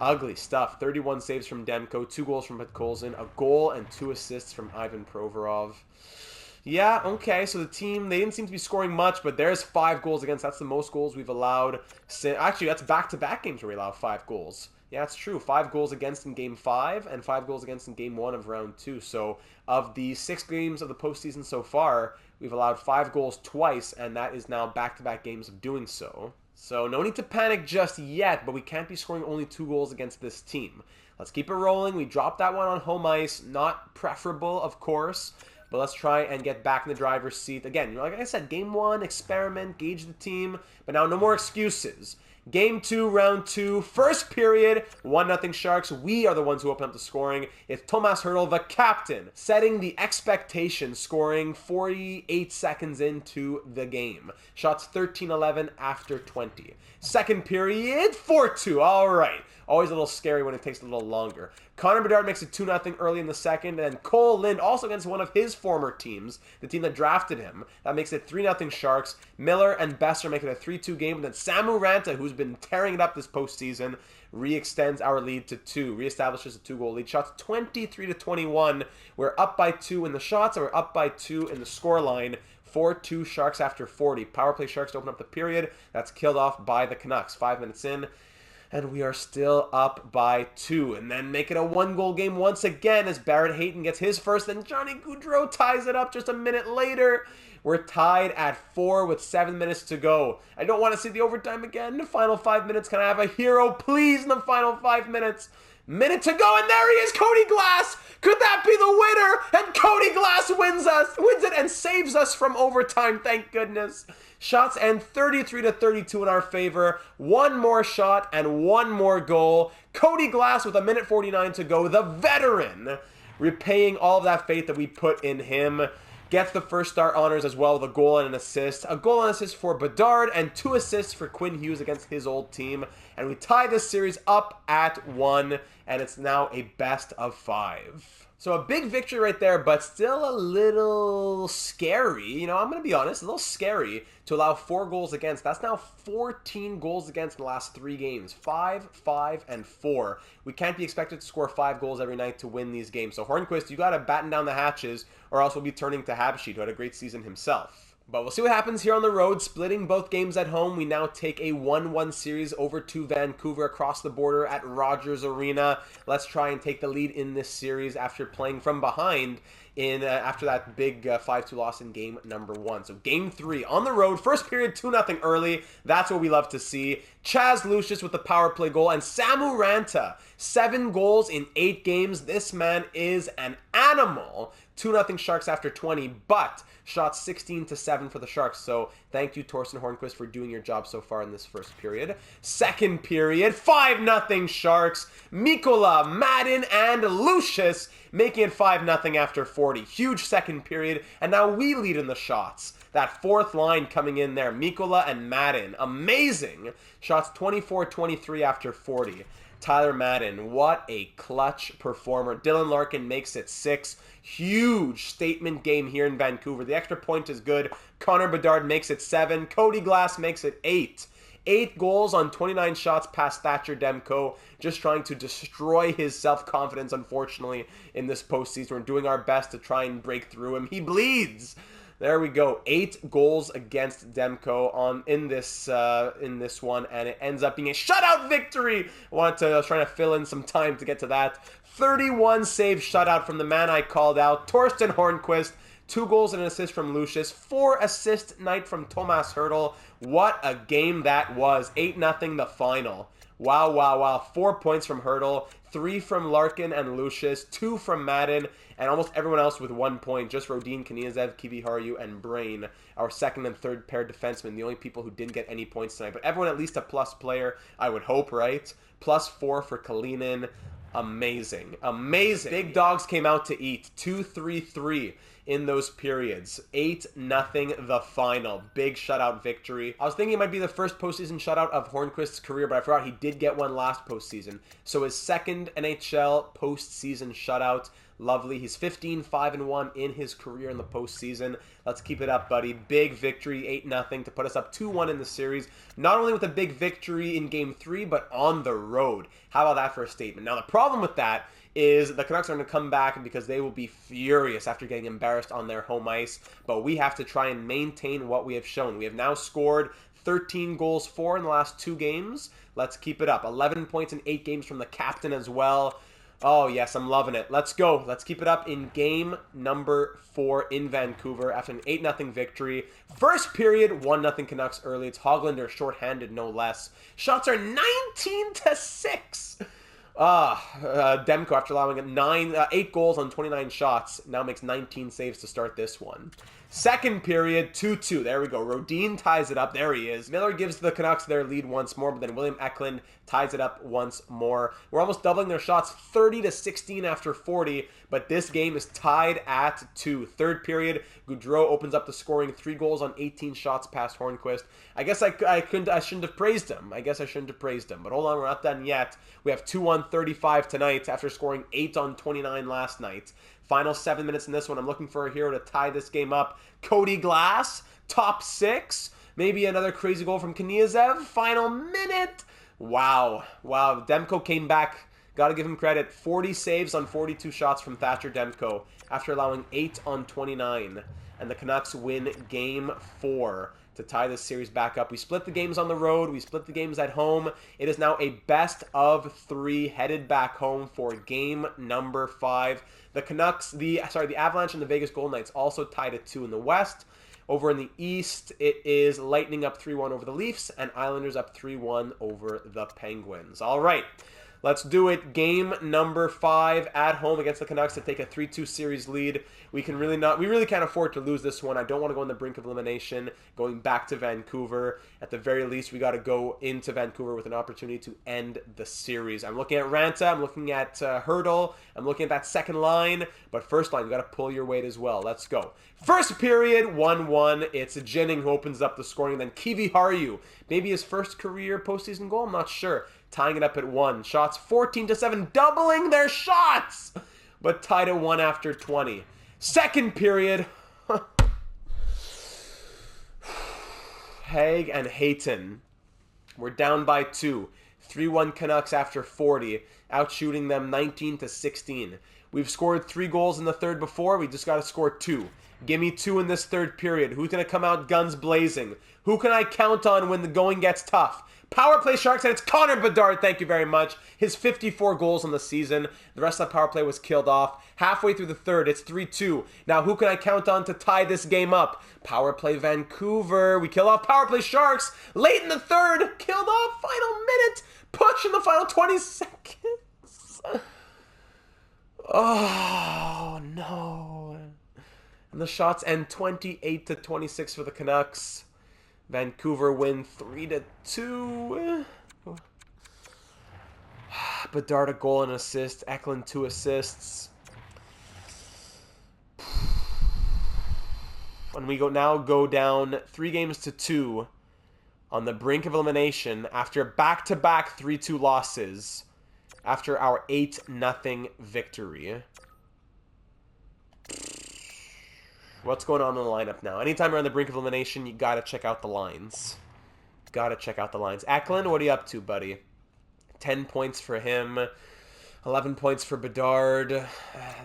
Ugly stuff. 31 saves from Demko. 2 goals from Podkolzin. A goal and 2 assists from Ivan Provorov. Yeah, okay, so the team, they didn't seem to be scoring much, but there's 5 goals against. That's the most goals we've allowed. Actually, that's back-to-back games where we allow 5 goals. Yeah, it's true. 5 goals against in Game 5 and 5 goals against in Game 1 of Round 2. So of the 6 games of the postseason so far, we've allowed 5 goals twice, and that is now back-to-back games of doing so. So no need to panic just yet, but we can't be scoring only 2 goals against this team. Let's keep it rolling. We dropped that one on home ice. Not preferable, of course. But let's try and get back in the driver's seat. Again, like I said, Game 1, experiment, gauge the team. But now no more excuses. Game 2, round 2, first period, 1-0 Sharks. We are the ones who open up the scoring. It's Tomas Hertl, the captain, setting the expectation, scoring 48 seconds into the game. Shots 13-11 after 20. Second period, 4-2. All right. Always a little scary when it takes a little longer. Connor Bedard makes it 2-0 early in the second, and then Cole Lind, also against one of his former teams, the team that drafted him, that makes it 3-0 Sharks. Miller and Besser make it a 3-2 game, and then Samu Ranta, who's been tearing it up this postseason, re-extends our lead to 2, reestablishes a 2-goal lead. Shots 23-21. We're up by 2 in the shots, and we're up by 2 in the scoreline. 4-2 Sharks after 40. Power play Sharks to open up the period. That's killed off by the Canucks. 5 minutes in. And we are still up by 2. And then make it a 1-goal game once again as Barrett Hayton gets his first. Then Johnny Gaudreau ties it up just a minute later. We're tied at 4 with 7 minutes to go. I don't want to see the overtime again. The final 5 minutes. Can I have a hero, please, in the final 5 minutes? Minute to go, and there he is, Cody Glass! Could that be the winner? And Cody Glass wins it and saves us from overtime, thank goodness. Shots end 33-32 in our favor. 1 more shot and 1 more goal. Cody Glass with 1:49 to go, the veteran, repaying all of that faith that we put in him. Gets the first star honors as well with a goal and an assist. A goal and assist for Bedard and 2 assists for Quinn Hughes against his old team. And we tie this series up at 1, and it's now a best of 5. So a big victory right there, but still a little scary. You know, I'm going to be honest, a little scary to allow 4 goals against. That's now 14 goals against in the last 3 games. 5, 5, and 4. We can't be expected to score 5 goals every night to win these games. So Hornquist, you got to batten down the hatches, or else we'll be turning to Habsheet, who had a great season himself. But we'll see what happens here on the road. Splitting both games at home, we now take a 1-1 series over to Vancouver across the border at Rogers Arena. Let's try and take the lead in this series after playing from behind after that big 5-2 loss in game number 1. So game 3 on the road. First period, 2-0 early. That's what we love to see. Chaz Lucius with the power play goal. And Samu Ranta, 7 goals in 8 games. This man is an animal. 2-0 Sharks after 20, but shots 16-7 for the Sharks. So thank you, Torsten Hornquist, for doing your job so far in this first period. Second period, 5-0 Sharks. Mikola, Madden, and Lucius making it 5-0 after 40. Huge second period, and now we lead in the shots. That fourth line coming in there, Mikola and Madden. Amazing. Shots 24-23 after 40. Tyler Madden, what a clutch performer. Dylan Larkin makes it 6. Huge statement game here in Vancouver. The extra point is good. Connor Bedard makes it 7. Cody Glass makes it 8. 8 goals on 29 shots past Thatcher Demko, just trying to destroy his self-confidence, unfortunately, in this postseason. We're doing our best to try and break through him. He bleeds. There we go. 8 goals against Demko in this one, and it ends up being a shutout victory. I was trying to fill in some time to get to that. 31 save shutout from the man I called out, Torsten Hornqvist. 2 goals and an assist from Lucius. 4 assist night from Thomas Hertl. What a game that was. 8-0 the final. Wow, wow, wow. 4 points from Hertl. 3 from Larkin and Lucius. 2 from Madden. And almost everyone else with 1 point. Just Rodin, Kniazev, Kiviharu, and Brain. Our second and third pair defensemen. The only people who didn't get any points tonight. But everyone at least a plus player, I would hope, right? +4 for Kalinin. Amazing. Amazing. Big dogs came out to eat. 2-3-3 in those periods. 8-0 the final. Big shutout victory. I was thinking it might be the first postseason shutout of Hornqvist's career, but I forgot he did get one last postseason. So his second NHL postseason shutout. Lovely. He's 15-5-1 in his career in the postseason. Let's keep it up, buddy. Big victory, 8-0 to put us up 2-1 in the series. Not only with a big victory in Game 3, but on the road. How about that for a statement? Now, the problem with that is the Canucks are going to come back because they will be furious after getting embarrassed on their home ice. But we have to try and maintain what we have shown. We have now scored 13 goals for in the last 2 games. Let's keep it up. 11 points in 8 games from the captain as well. Oh, yes, I'm loving it. Let's go. Let's keep it up in game number 4 in Vancouver after an 8-0 victory. First period, 1-0 Canucks early. It's Hoglander shorthanded, no less. Shots are 19-6. Demko, after allowing 8 goals on 29 shots, now makes 19 saves to start this one. Second period, 2-2. There we go. Rodin ties it up. There he is. Miller gives the Canucks their lead once more, but then William Eklund ties it up once more. We're almost doubling their shots, 30-16 after 40, but this game is tied at 2. Third period, Gaudreau opens up the scoring, 3 goals on 18 shots past Hornqvist. I guess I shouldn't have praised him. But hold on, we're not done yet. We have 2-on-35 tonight after scoring 8 on 29 last night. Final 7 minutes in this one. I'm looking for a hero to tie this game up. Cody Glass, top 6. Maybe another crazy goal from Kniazev. Final minute. Wow. Wow. Demko came back. Got to give him credit. 40 saves on 42 shots from Thatcher Demko after allowing 8 on 29. And the Canucks win Game 4 to tie this series back up. We split the games on the road. We split the games at home. It is now a best of 3 headed back home for game number 5. The Canucks, the Avalanche and the Vegas Golden Knights also tied at 2 in the West. Over in the East, it is Lightning up 3-1 over the Leafs and Islanders up 3-1 over the Penguins. All right. Let's do it. Game number 5 at home against the Canucks to take a 3-2 series lead. We really can't afford to lose this one. I don't want to go on the brink of elimination, going back to Vancouver. At the very least, we got to go into Vancouver with an opportunity to end the series. I'm looking at Ranta. I'm looking at Hertl. I'm looking at that second line. But first line, you got to pull your weight as well. Let's go. First period, 1-1. It's Jennings who opens up the scoring. Then Kiviharu, maybe his first career postseason goal. I'm not sure. Tying it up at 1. Shots 14-7, doubling their shots, but tied at 1 after 20. Second period, Haig and Hayton. We're down by 2. 3-1 Canucks after 40, outshooting them 19-16. We've scored 3 goals in the third before. We just got to score 2. Give me 2 in this third period. Who's going to come out guns blazing? Who can I count on when the going gets tough? Power play Sharks, and it's Connor Bedard, thank you very much. His 54 goals on the season. The rest of the power play was killed off. Halfway through the third, it's 3-2. Now, who can I count on to tie this game up? Power play Vancouver. We kill off power play Sharks. Late in the third, killed off. Final minute. Push in the final 20 seconds. Oh, no. And the shots end 28-26 for the Canucks. Vancouver win 3-2. Bedard a goal and assist. Eklund 2 assists. And we go down 3-2 on the brink of elimination after back-to-back 3-2 losses after our 8-0 victory. What's going on in the lineup now? Anytime you're on the brink of elimination, you gotta check out the lines. Eklund, what are you up to, buddy? 10 points for him. 11 points for Bedard.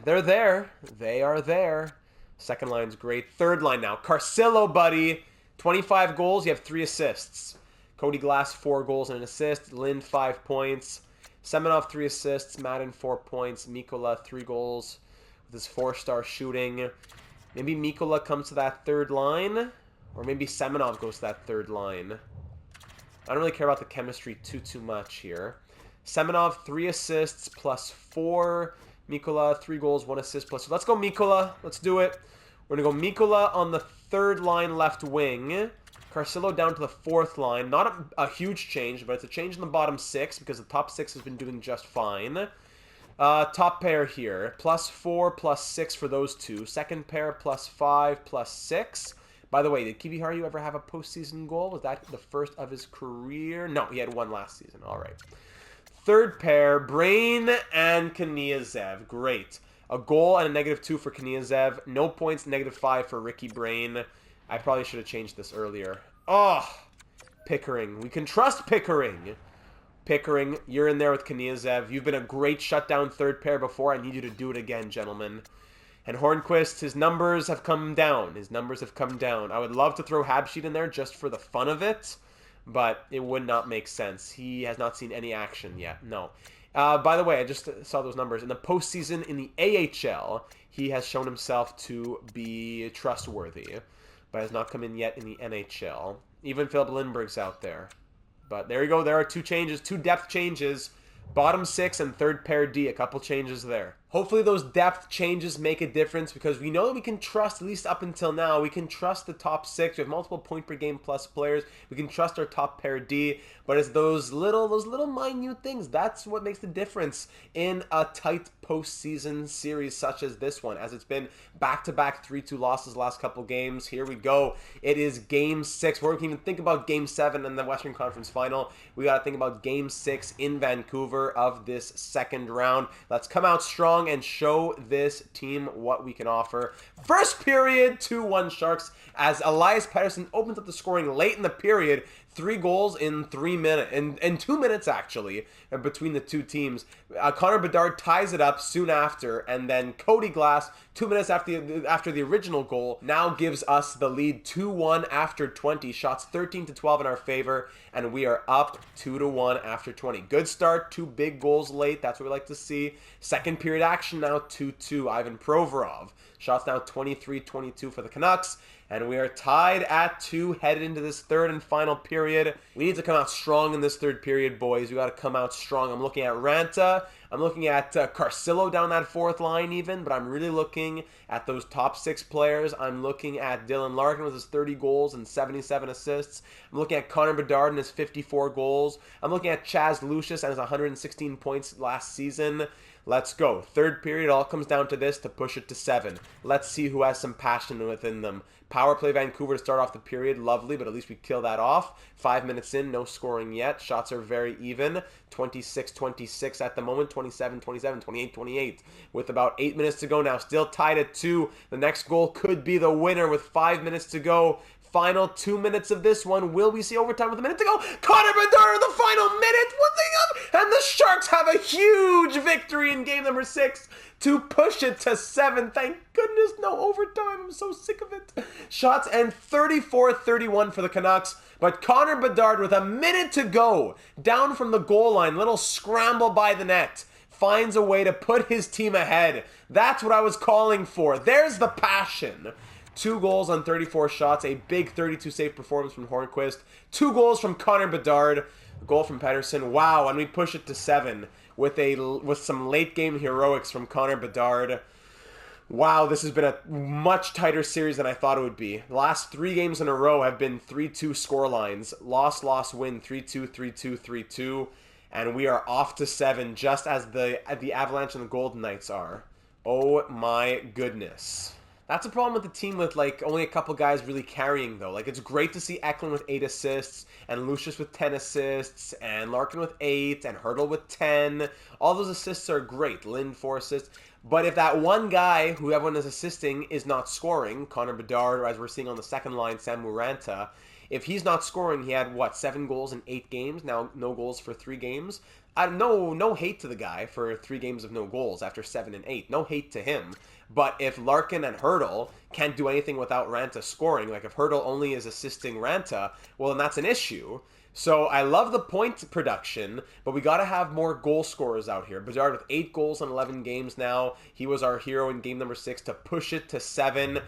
They're there. They are there. Second line's great. Third line now. Carcillo, buddy. 25 goals. You have 3 assists. Cody Glass, 4 goals and an assist. Lind, 5 points. Semenov, 3 assists. Madden, 4 points. Mikola, 3 goals with his 4-star shooting. Maybe Mikola comes to that third line. Or maybe Semenov goes to that third line. I don't really care about the chemistry too much here. Semenov, 3 assists plus 4. Mikola, 3 goals, 1 assist plus. So let's go Mikola. Let's do it. We're going to go Mikola on the third line left wing. Carcillo down to the fourth line. Not a huge change, but it's a change in the bottom 6 because the top 6 has been doing just fine. Top pair here. Plus 4, plus 6 for those two. Second pair, plus 5, plus 6. By the way, did Kiviharu ever have a postseason goal? Was that the first of his career? No, he had one last season. All right. Third pair, Brain and Kniazev. Great. A goal and a -2 for Kniazev. No points, -5 for Ricky Brain. I probably should have changed this earlier. Oh, Pickering. We can trust Pickering. Pickering, you're in there with Kniazev. You've been a great shutdown third pair before. I need you to do it again, gentlemen. And Hornquist, his numbers have come down. His numbers have come down. I would love to throw Habsheet in there just for the fun of it, but it would not make sense. He has not seen any action yet. No. By the way, I just saw those numbers. In the postseason in the AHL, he has shown himself to be trustworthy, but has not come in yet in the NHL. Even Philip Lindbergh's out there. But there you go. There are 2 changes, 2 depth changes. Bottom 6 and third pair D, a couple changes there. Hopefully those depth changes make a difference because we know that we can trust, at least up until now, we can trust the top 6. We have multiple point per game plus players. We can trust our top pair D, but it's those little minute things. That's what makes the difference in a tight postseason series such as this one, as it's been back-to-back 3-2 losses the last couple games. Here we go. It is Game 6. Before we can even think about Game 7 in the Western Conference Final, we got to think about Game 6 in Vancouver of this second round. Let's come out strong and show this team what we can offer. First period, 2-1 Sharks, as Elias Pettersson opens up the scoring late in the period. 3 goals in 3 minutes, in 2 minutes actually, between the two teams. Connor Bedard ties it up soon after, and then Cody Glass, 2 minutes after the original goal, now gives us the lead 2-1 after 20. Shots 13-12 in our favor, and we are up 2-1 after 20. Good start, 2 big goals late. That's what we like to see. Second period action now, 2-2. Ivan Provorov. Shots now 23-22 for the Canucks. And we are tied at 2, headed into this third and final period. We need to come out strong in this third period, boys. We got to come out strong. I'm looking at Ranta. I'm looking at Carcillo down that fourth line even, but I'm really looking at those top 6 players. I'm looking at Dylan Larkin with his 30 goals and 77 assists. I'm looking at Connor Bedard and his 54 goals. I'm looking at Chaz Lucius and his 116 points last season. Let's go. Third period, it all comes down to this to push it to 7. Let's see who has some passion within them. Power play Vancouver to start off the period. Lovely, but at least we kill that off. 5 minutes in, no scoring yet. Shots are very even. 26-26 at the moment. 27-27, 28-28. With about 8 minutes to go now. Still tied at 2. The next goal could be the winner with 5 minutes to go. Final 2 minutes of this one. Will we see overtime with a minute to go? Connor Bedard in the final minute. What's he up? And the Sharks have a huge victory in game number 6 to push it to 7. Thank goodness, no overtime. I'm so sick of it. Shots and 34-31 for the Canucks. But Connor Bedard with a minute to go, down from the goal line, little scramble by the net, finds a way to put his team ahead. That's what I was calling for. There's the passion. 2 goals on 34 shots, a big 32 save performance from Hornquist. 2 goals from Connor Bedard, a goal from Pettersson. Wow, and we push it to 7 with some late game heroics from Connor Bedard. Wow, this has been a much tighter series than I thought it would be. The last 3 games in a row have been 3-2 scorelines. Loss, win, 3-2, 3-2, 3-2. And we are off to 7 just as the Avalanche and the Golden Knights are. Oh my goodness. That's a problem with the team with, like, only a couple guys really carrying, though. Like, it's great to see Eklund with 8 assists, and Lucius with 10 assists, and Larkin with 8, and Hertl with 10. All those assists are great. Lind, 4 assists. But if that one guy who everyone is assisting is not scoring, Connor Bedard, or as we're seeing on the second line, Sam Muranta, If he's not scoring, he had, what, 7 goals in 8 games? Now no goals for 3 games. No hate to the guy for 3 games of no goals after 7 and 8. No hate to him. But if Larkin and Hertl can't do anything without Ranta scoring, like if Hertl only is assisting Ranta, well, then that's an issue. So I love the point production, but we got to have more goal scorers out here. Bedard with 8 goals in 11 games now. He was our hero in game number 6 to push it to 7.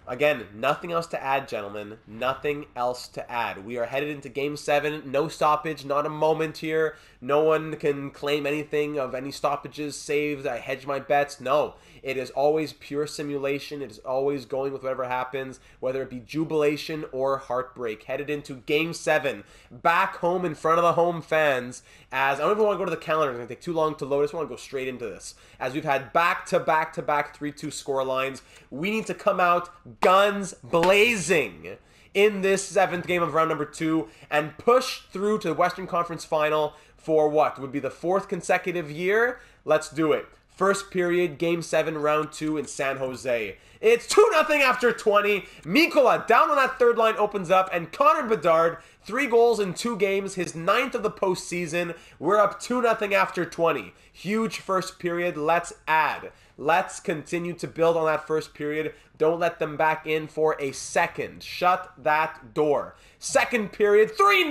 Again, nothing else to add, gentlemen. Nothing else to add. We are headed into Game 7. No stoppage, not a moment here. No one can claim anything of any stoppages, saves, I hedge my bets. No, it is always pure simulation. It is always going with whatever happens, whether it be jubilation or heartbreak. Headed into Game 7, back home in front of the home fans. As I don't even want to go to the calendar. It's going to take too long to load. I just want to go straight into this. As we've had back-to-back-to-back 3-2 score lines, we need to come out guns blazing in this 7th game of round number 2 and push through to the Western Conference Final for what would be the 4th consecutive year. Let's do it. First period, Game 7, Round 2 in San Jose. It's 2-0 after 20. Mikkola down on that third line opens up, and Connor Bedard, 3 goals in 2 games, his 9th of the postseason. We're up 2-0 after 20. Huge first period. Let's add. Let's continue to build on that first period. Don't let them back in for a second. Shut that door. Second period, 3-0.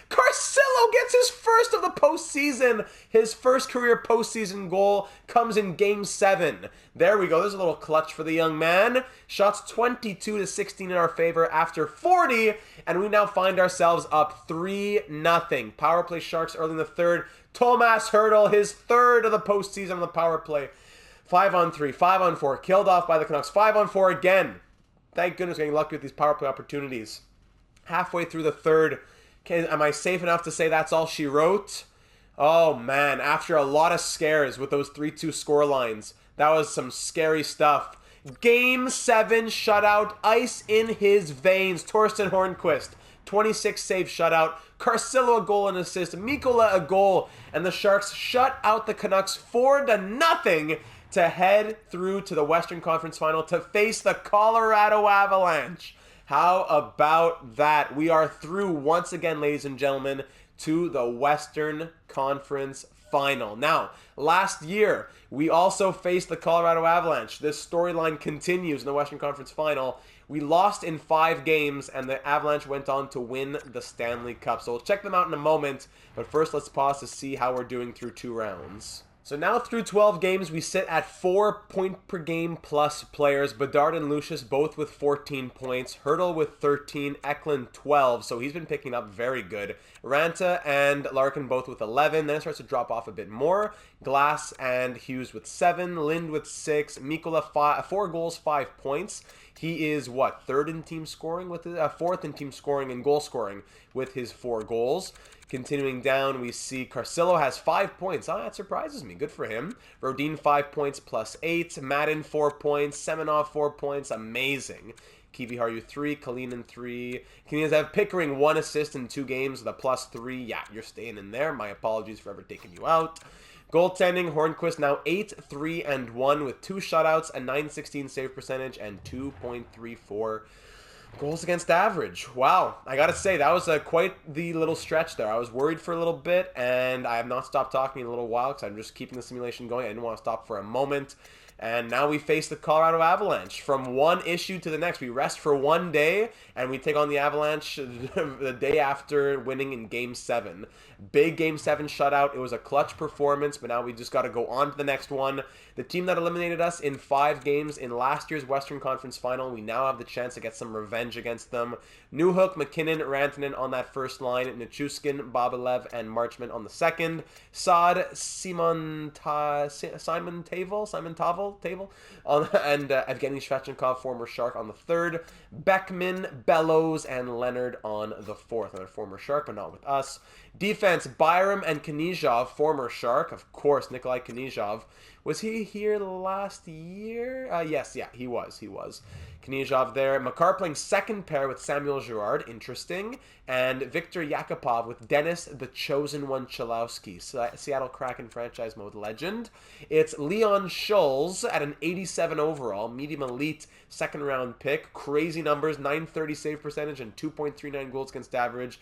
Carcillo gets his first of the postseason. His first career postseason goal comes in Game 7. There we go. There's a little clutch for the young man. Shots 22-16 in our favor after 40, and we now find ourselves up 3-0. Power play Sharks early in the third. Tomas Hertl, his 3rd of the postseason on the power play. 5-on-3, 5-on-4, killed off by the Canucks. 5-on-4 again. Thank goodness getting lucky with these power play opportunities. Halfway through the third, am I safe enough to say that's all she wrote? Oh man, after a lot of scares with those 3-2 score lines, that was some scary stuff. Game 7 shutout, ice in his veins. Torsten Hornqvist, 26 save shutout. Carcillo a goal and assist. Mikkola a goal. And the Sharks shut out the Canucks 4-0 to head through to the Western Conference Final to face the Colorado Avalanche. How about that? We are through once again, ladies and gentlemen, to the Western Conference Final. Now, last year, we also faced the Colorado Avalanche. This storyline continues in the Western Conference Final. We lost in 5 games, and the Avalanche went on to win the Stanley Cup. So we'll check them out in a moment, but first let's pause to see how we're doing through 2 rounds. So now through 12 games, we sit at 4 point per game plus players. Bedard and Lucius both with 14 points. Hertl with 13. Eklund 12. So he's been picking up very good. Ranta and Larkin both with 11. Then it starts to drop off a bit more. Glass and Hughes with 7. Lind with 6. Mikkola 4 goals, 5 points. He is what, 3rd in team scoring with 4th in team scoring and goal scoring with his 4 goals. Continuing down, we see Carcillo has 5 points. Oh, that surprises me. Good for him. Rodin 5 points plus 8. Madden 4 points. Semenov 4 points. Amazing. Kiviharu 3. Kalinin 3. Canadians have Pickering 1 assist in 2 games with a plus 3. Yeah, you're staying in there. My apologies for ever taking you out. Goaltending, Hornqvist now 8-3-1 with 2 shutouts, a .916 save percentage, and 2.34 goals against average. Wow, I gotta say, that was quite the little stretch there. I was worried for a little bit, and I have not stopped talking in a little while because I'm just keeping the simulation going. I didn't want to stop for a moment. And now we face the Colorado Avalanche. From one issue to the next, we rest for 1 day, and we take on the Avalanche the day after winning in Game 7. Big Game 7 shutout. It was a clutch performance, but now we just got to go on to the next one. The team that eliminated us in 5 games in last year's Western Conference Final, we now have the chance to get some revenge against them. Newhook, McKinnon, Rantanen on that first line, Nichushkin, Babilev, and Marchment on the second. Saad, Simon Tavel, and Evgeny Svechnikov, former Shark, on the third. Beckman, Bellows, and Leonard on the fourth. Another former Shark, but not with us. Defense, Byram and Knizhov, former Shark. Of course, Nikolai Knizhov Was he here last year? Yes, yeah, he was. Knyzhov there. Makar playing second pair with Samuel Girard, interesting. And Viktor Yakupov with Dennis the Chosen One Chalowski, Seattle Kraken franchise mode legend. It's Leon Schulz at an 87 overall, medium elite second round pick. Crazy numbers, 930 save percentage and 2.39 goals against average.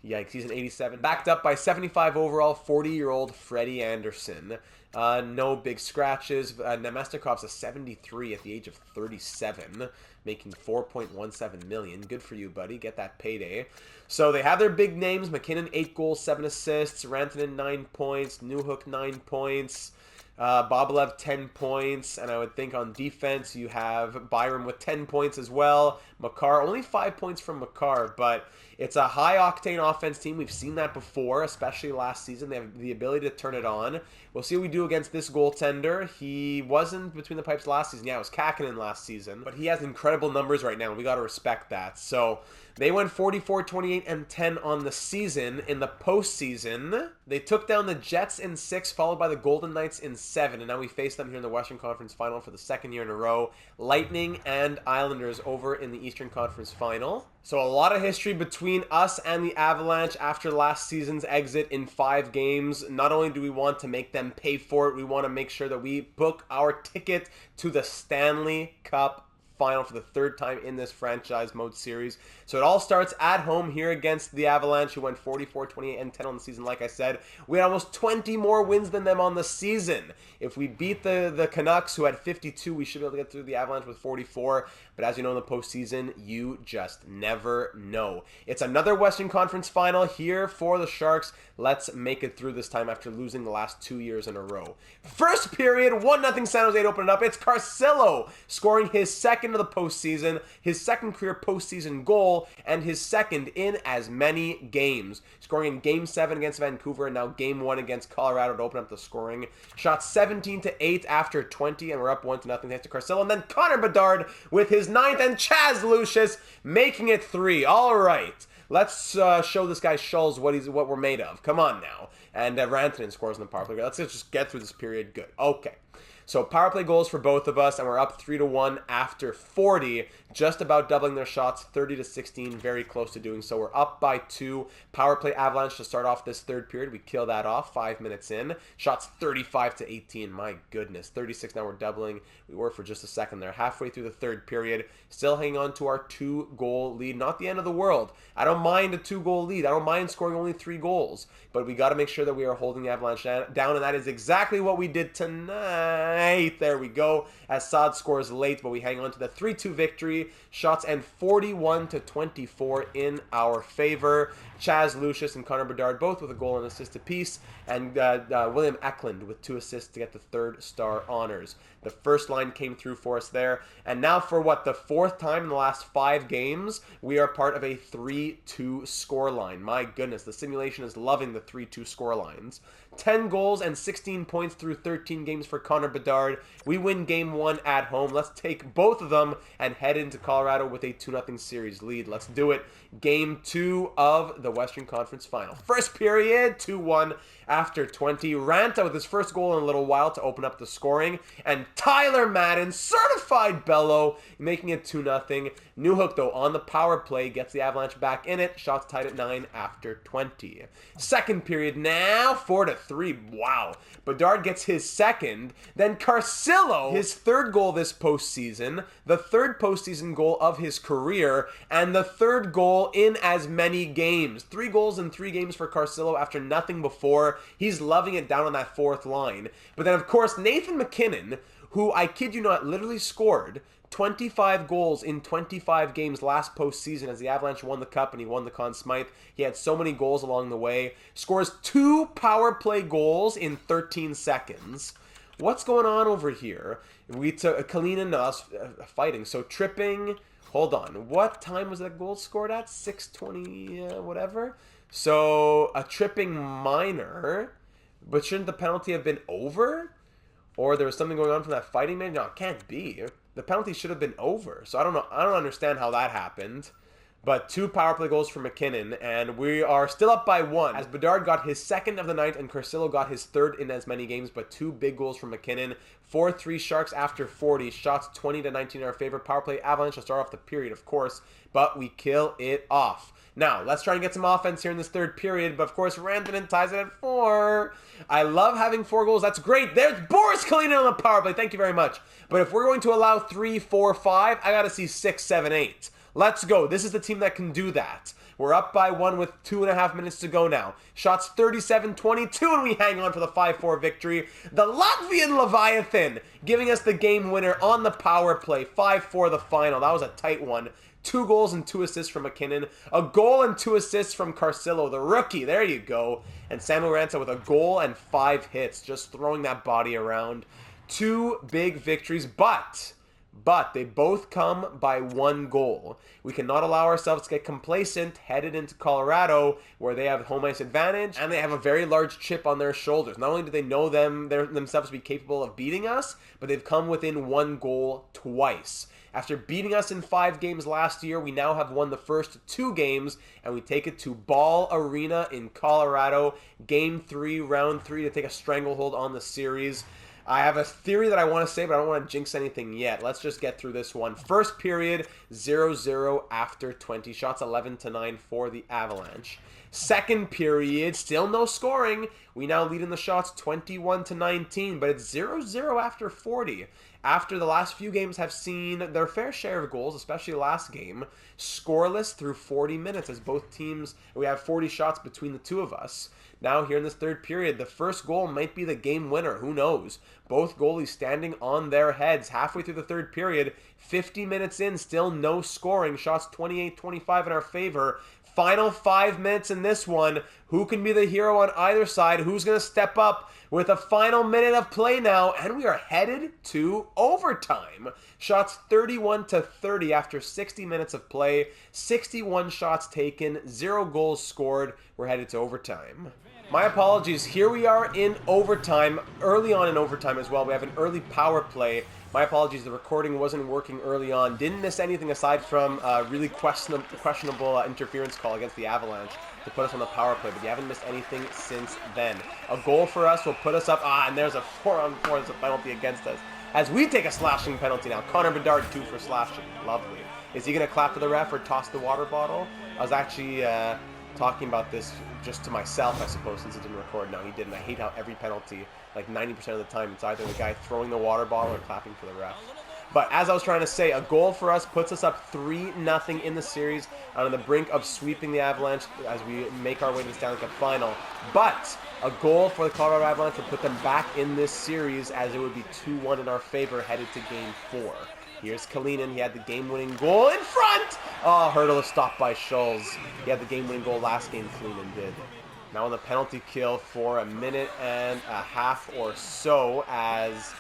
Yikes, he's an 87. Backed up by 75 overall, 40-year-old Freddie Anderson. No big scratches. Nemestnikov's a 73 at the age of 37, making $4.17 million. Good for you, buddy. Get that payday. So they have their big names. McKinnon, 8 goals, 7 assists. Rantanen, 9 points. Newhook, 9 points. Boblev, 10 points. And I would think on defense you have Byram with 10 points as well. Makar, only 5 points from Makar, but it's a high-octane offense team. We've seen that before, especially last season. They have the ability to turn it on. We'll see what we do against this goaltender. He wasn't between the pipes last season. Yeah, it was Kakkonen last season. But he has incredible numbers right now, and we got to respect that. So they went 44, 28, and 10 on the season. In the postseason, they took down the Jets in 6, followed by the Golden Knights in 7. And now we face them here in the Western Conference Final for the second year in a row. Lightning and Islanders over in the Eastern Conference Final. So a lot of history between us and the Avalanche after last season's exit in 5 games. Not only do we want to make them pay for it, we want to make sure that we book our ticket to the Stanley Cup final for the 3rd time in this franchise mode series. So it all starts at home here against the Avalanche, who went 44, 28, and 10 on the season. Like I said, we had almost 20 more wins than them on the season. If we beat the Canucks, who had 52, we should be able to get through the Avalanche with 44. But as you know, in the postseason, you just never know. It's another Western Conference final here for the Sharks. Let's make it through this time after losing the last 2 years in a row. First period, 1-0 San Jose to open it up. It's Carcillo scoring his second of the postseason, his second career postseason goal, and his second in as many games. Scoring in Game 7 against Vancouver and now Game 1 against Colorado to open up the scoring. Shot 17-8 after 20, and we're up 1-0 thanks to Carcillo. And then Connor Bedard with his 9th, and Chaz Lucius making it 3. All right. Let's show this guy Schulz what we're made of. Come on now. And Rantanen scores in the power play. Let's just get through this period good. Okay. So power play goals for both of us, and we're up 3-1 after 40, just about doubling their shots, 30-16, very close to doing so. We're up by 2. Power play Avalanche to start off this 3rd period. We kill that off 5 minutes in. Shots 35-18. My goodness, 36. Now we're doubling. We were for just a second there. Halfway through the 3rd period, still hanging on to our 2-goal lead. Not the end of the world. I don't mind a 2-goal lead. I don't mind scoring only 3 goals, but we got to make sure that we are holding the Avalanche down, and that is exactly what we did tonight. There we go. As Saad scores late, but we hang on to the 3-2 victory. Shots and 41-24 in our favor. Chaz Lucius and Connor Bedard both with a goal and assist apiece, and William Eklund with 2 assists to get the 3rd star honors. The first line came through for us there, and now for the 4th time in the last 5 games, we are part of a 3-2 scoreline. My goodness, the simulation is loving the 3-2 scorelines. 10 goals and 16 points through 13 games for Connor Bedard. We win Game 1 at home. Let's take both of them and head into Colorado with a 2-0 series lead. Let's do it. Game 2 of the Western Conference Final. First period, 2-1 after 20. Ranta with his first goal in a little while to open up the scoring. And Tyler Madden, certified bellow, making it 2-0. Newhook, though, on the power play, gets the Avalanche back in it. Shots tied at 9 after 20. Second period now, 4-3. Wow. Bedard gets his second. Then Carcillo, his 3rd goal this postseason, the 3rd postseason goal of his career, and the 3rd goal in as many games. 3 goals in 3 games for Carcillo after nothing before. He's loving it down on that 4th line. But then, of course, Nathan McKinnon, who, I kid you not, literally scored 25 goals in 25 games last postseason as the Avalanche won the Cup and he won the Conn Smythe. He had so many goals along the way. Scores 2 power play goals in 13 seconds. What's going on over here? We took Kalina and us fighting. So tripping. Hold on. What time was that goal scored at? 6:20, whatever. So a tripping minor. But shouldn't the penalty have been over? Or there was something going on from that fighting man? No, it can't be. The penalty should have been over. So I don't know. I don't understand how that happened. But 2 power play goals for McKinnon, and we are still up by 1. As Bedard got his 2nd of the night, and Carcillo got his 3rd in as many games, but 2 big goals from McKinnon. 4-3 Sharks after 40. Shots 20-19 in our favor. Power play Avalanche to start off the period, of course, but we kill it off. Now, let's try and get some offense here in this 3rd period, but of course, Rantanen ties it at 4. I love having 4 goals. That's great. There's Boris Kalinin on the power play. Thank you very much. But if we're going to allow 3, 4, 5, I got to see 6, 7, 8. Let's go. This is the team that can do that. We're up by 1 with 2.5 minutes to go now. Shots 37-22, and we hang on for the 5-4 victory. The Latvian Leviathan giving us the game winner on the power play. 5-4 the final. That was a tight one. 2 goals and 2 assists from McKinnon. A goal and 2 assists from Carcillo, the rookie. There you go. And Samuel Ranta with a goal and 5 hits. Just throwing that body around. 2 big victories, but they both come by 1 goal. We cannot allow ourselves to get complacent headed into Colorado, where they have home ice advantage, and they have a very large chip on their shoulders. Not only do they know themselves to be capable of beating us, but they've come within 1 goal twice. After beating us in 5 games last year, we now have won the first 2 games, and we take it to Ball Arena in Colorado. Game 3, round 3, to take a stranglehold on the series. I have a theory that I want to say, but I don't want to jinx anything yet. Let's just get through this one. First period, 0-0 after 20 shots, 11-9 for the Avalanche. Second period, still no scoring. We now lead in the shots 21-19, but it's 0-0 after 40. After the last few games have seen their fair share of goals, especially last game, scoreless through 40 minutes as both teams, we have 40 shots between the two of us. Now here in this 3rd period, the first goal might be the game winner. Who knows? Both goalies standing on their heads halfway through the 3rd period. 50 minutes in, still no scoring. Shots 28-25 in our favor. Final 5 minutes in this one. Who can be the hero on either side? Who's going to step up with a final minute of play now? And we are headed to overtime. Shots 31-30 after 60 minutes of play. 61 shots taken, 0 goals scored. We're headed to overtime. My apologies. Here we are in overtime, early on in overtime as well. We have an early power play. My apologies, the recording wasn't working early on. Didn't miss anything aside from a really questionable interference call against the Avalanche to put us on the power play, but you haven't missed anything since then. A goal for us will put us up, and there's a 4-on-4, there's a penalty against us. As we take a slashing penalty now. Connor Bedard, 2 for slashing. Lovely. Is he going to clap for the ref or toss the water bottle? I was actually talking about this just to myself, I suppose, since it didn't record. No, he didn't. I hate how every penalty, like 90% of the time, it's either the guy throwing the water bottle or clapping for the ref. But as I was trying to say, a goal for us puts us up 3-0 in the series, on the brink of sweeping the Avalanche as we make our way to the Stanley Cup final. But a goal for the Colorado Avalanche would put them back in this series, as it would be 2-1 in our favor headed to Game 4. Here's Kalinin. He had the game-winning goal in front. Oh, Hurdle is stopped by Schultz. He had the game-winning goal last game, Kalinin did. Now on the penalty kill for a minute and a half or so, as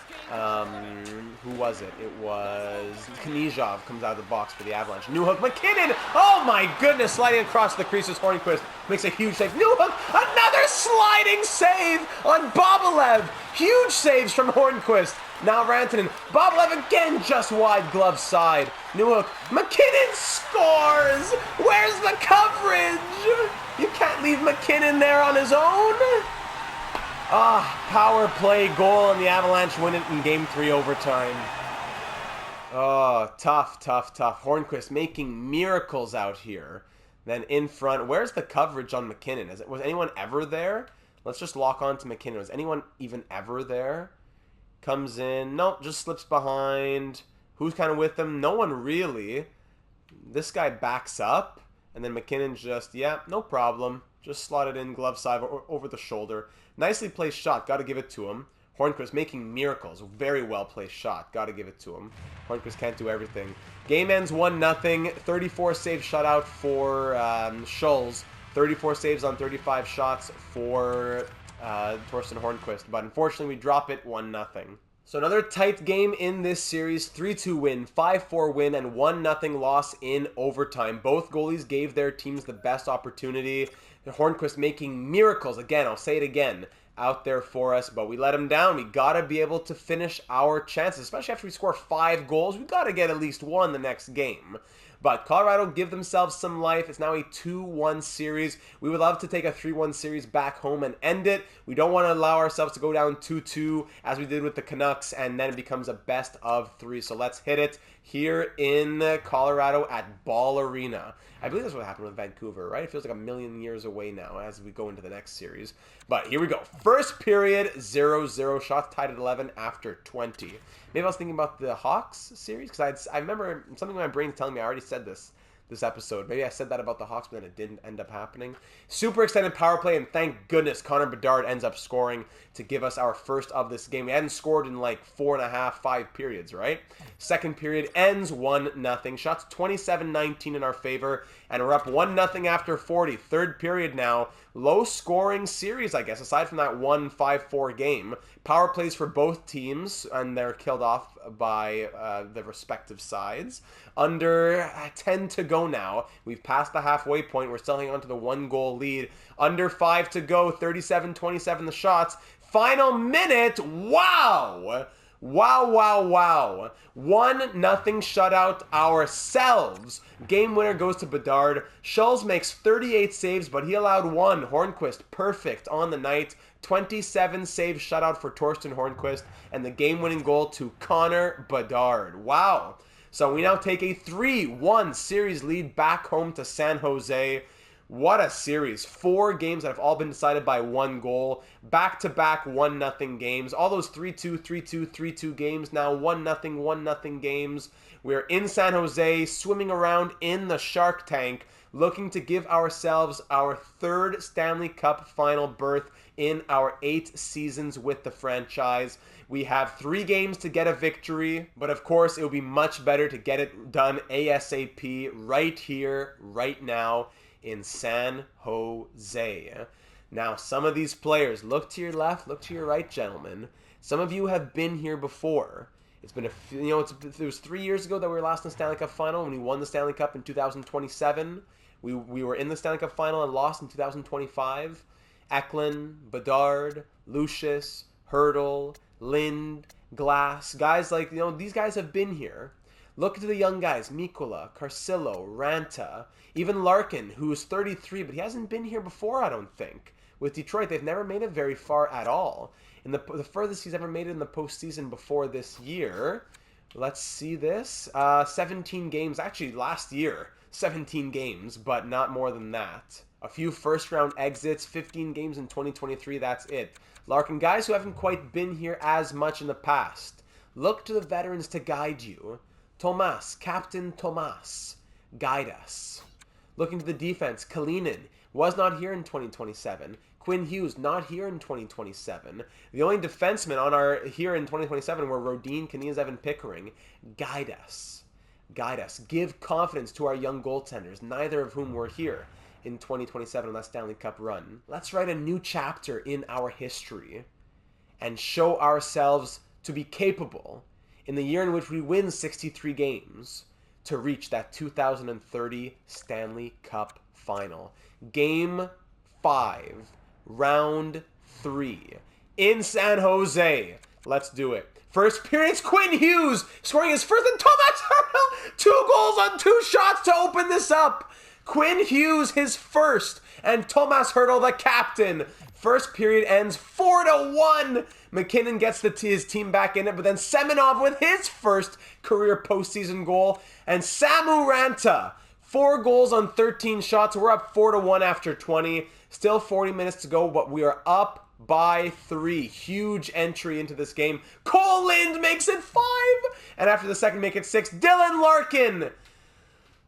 who was it? It was Knizhov comes out of the box for the Avalanche. Newhook, McKinnon! Oh my goodness! Sliding across the crease is Hornquist. Makes a huge save. Newhook! Another sliding save on Bobelev! Huge saves from Hornquist. Now Rantanen. Bobelev again just wide glove side. Newhook. McKinnon scores! Where's the coverage? You can't leave McKinnon there on his own. Power play goal, and the Avalanche win it in Game 3 overtime. Oh, tough. Hornquist making miracles out here. Then in front, where's the coverage on McKinnon? Was anyone ever there? Let's just lock on to McKinnon. Was anyone even ever there? Comes in. Nope, just slips behind. Who's kind of with him? No one really. This guy backs up. And then McKinnon just, yeah, no problem. Just slotted in glove side or over the shoulder. Nicely placed shot. Got to give it to him. Hornquist making miracles. Very well placed shot. Got to give it to him. Hornquist can't do everything. Game ends 1-0. 34 save shutout for Schultz. 34 saves on 35 shots for Torsten Hornquist. But unfortunately, we drop it 1-0. So another tight game in this series, 3-2 win, 5-4 win, and 1-0 loss in overtime. Both goalies gave their teams the best opportunity. Hornquist making miracles, again, I'll say it again, out there for us, but we let him down. We got to be able to finish our chances, especially after we score 5 goals. We got to get at least 1 the next game. But Colorado give themselves some life. It's now a 2-1 series. We would love to take a 3-1 series back home and end it. We don't want to allow ourselves to go down 2-2 as we did with the Canucks, and then it becomes a best of 3. So let's hit it here in Colorado at Ball Arena. I believe that's what happened with Vancouver, right? It feels like a million years away now as we go into the next series. But here we go. First period, 0-0. Shots tied at 11 after 20. Maybe I was thinking about the Hawks series, because I remember something in my brain telling me I already said this episode. Maybe I said that about the Hawks, but then it didn't end up happening. Super extended power play, and thank goodness Connor Bedard ends up scoring to give us our first of this game. We hadn't scored in like 4.5, 5 periods, right? Second period ends 1-0. Shots 27-19 in our favor, and we're up 1-0 after 40. Third period now. Low scoring series, I guess, aside from that 1-5-4 game. Power plays for both teams, and they're killed off by the respective sides. Under 10 to go now. We've passed the halfway point. We're still hanging on to the 1-goal lead. Under 5 to go. 37-27 the shots. Final minute. Wow! Wow. 1-0 shutout ourselves. Game winner goes to Bedard. Schultz makes 38 saves, but he allowed 1. Hornquist, perfect on the night. 27 save shutout for Torsten Hornquist, and the game-winning goal to Connor Bedard. Wow. So we now take a 3-1 series lead back home to San Jose. What a series. 4 games that have all been decided by 1 goal. Back-to-back 1-0 games. All those 3-2, 3-2, 3-2 games now 1-0, 1-0 games. We're in San Jose, swimming around in the Shark Tank, looking to give ourselves our 3rd Stanley Cup final berth in our 8 seasons with the franchise. We have 3 games to get a victory, but of course it would be much better to get it done ASAP right here, right now, in San Jose. Now, some of these players, look to your left, look to your right, gentlemen. Some of you have been here before. It's been it was 3 years ago that we were last in the Stanley Cup final when we won the Stanley Cup in 2027. We were in the Stanley Cup final and lost in 2025. Eklund, Bedard, Lucius, Hurdle, Lind, Glass, guys like, these guys have been here. Look to the young guys, Mikkola, Carcillo, Ranta, even Larkin, who is 33, but he hasn't been here before, I don't think. With Detroit, they've never made it very far at all. In the furthest he's ever made it in the postseason before this year, let's see this, 17 games, actually last year, 17 games, but not more than that. A few first-round exits, 15 games in 2023, that's it. Larkin, guys who haven't quite been here as much in the past. Look to the veterans to guide you. Tomas, Captain Tomas, guide us. Looking to the defense, Kalinin was not here in 2027. Quinn Hughes not here in 2027. The only defensemen here in 2027 were Rodin, Kniazev, and Pickering. Guide us. Guide us. Give confidence to our young goaltenders, neither of whom were here in 2027 on that Stanley Cup run. Let's write a new chapter in our history and show ourselves to be capable in the year in which we win 63 games to reach that 2030 Stanley Cup final. Game 5, round 3 in San Jose. Let's do it. First period, it's Quinn Hughes scoring his first, and Tomas Hurdle, 2 goals on 2 shots to open this up. Quinn Hughes, his first, and Tomas Hurdle, the captain. First period ends 4-1. McKinnon gets his team back in it, but then Semenov with his first career postseason goal. And Samu Ranta, 4 goals on 13 shots. We're up 4-1 after 20. Still 40 minutes to go, but we are up by 3. Huge entry into this game. Cole Lind makes it 5. And after the second, make it 6. Dylan Larkin.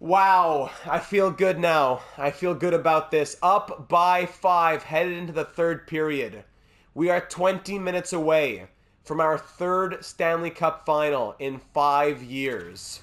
Wow, I feel good now. I feel good about this. Up by 5, headed into the third period. We are 20 minutes away from our 3rd Stanley Cup final in 5 years.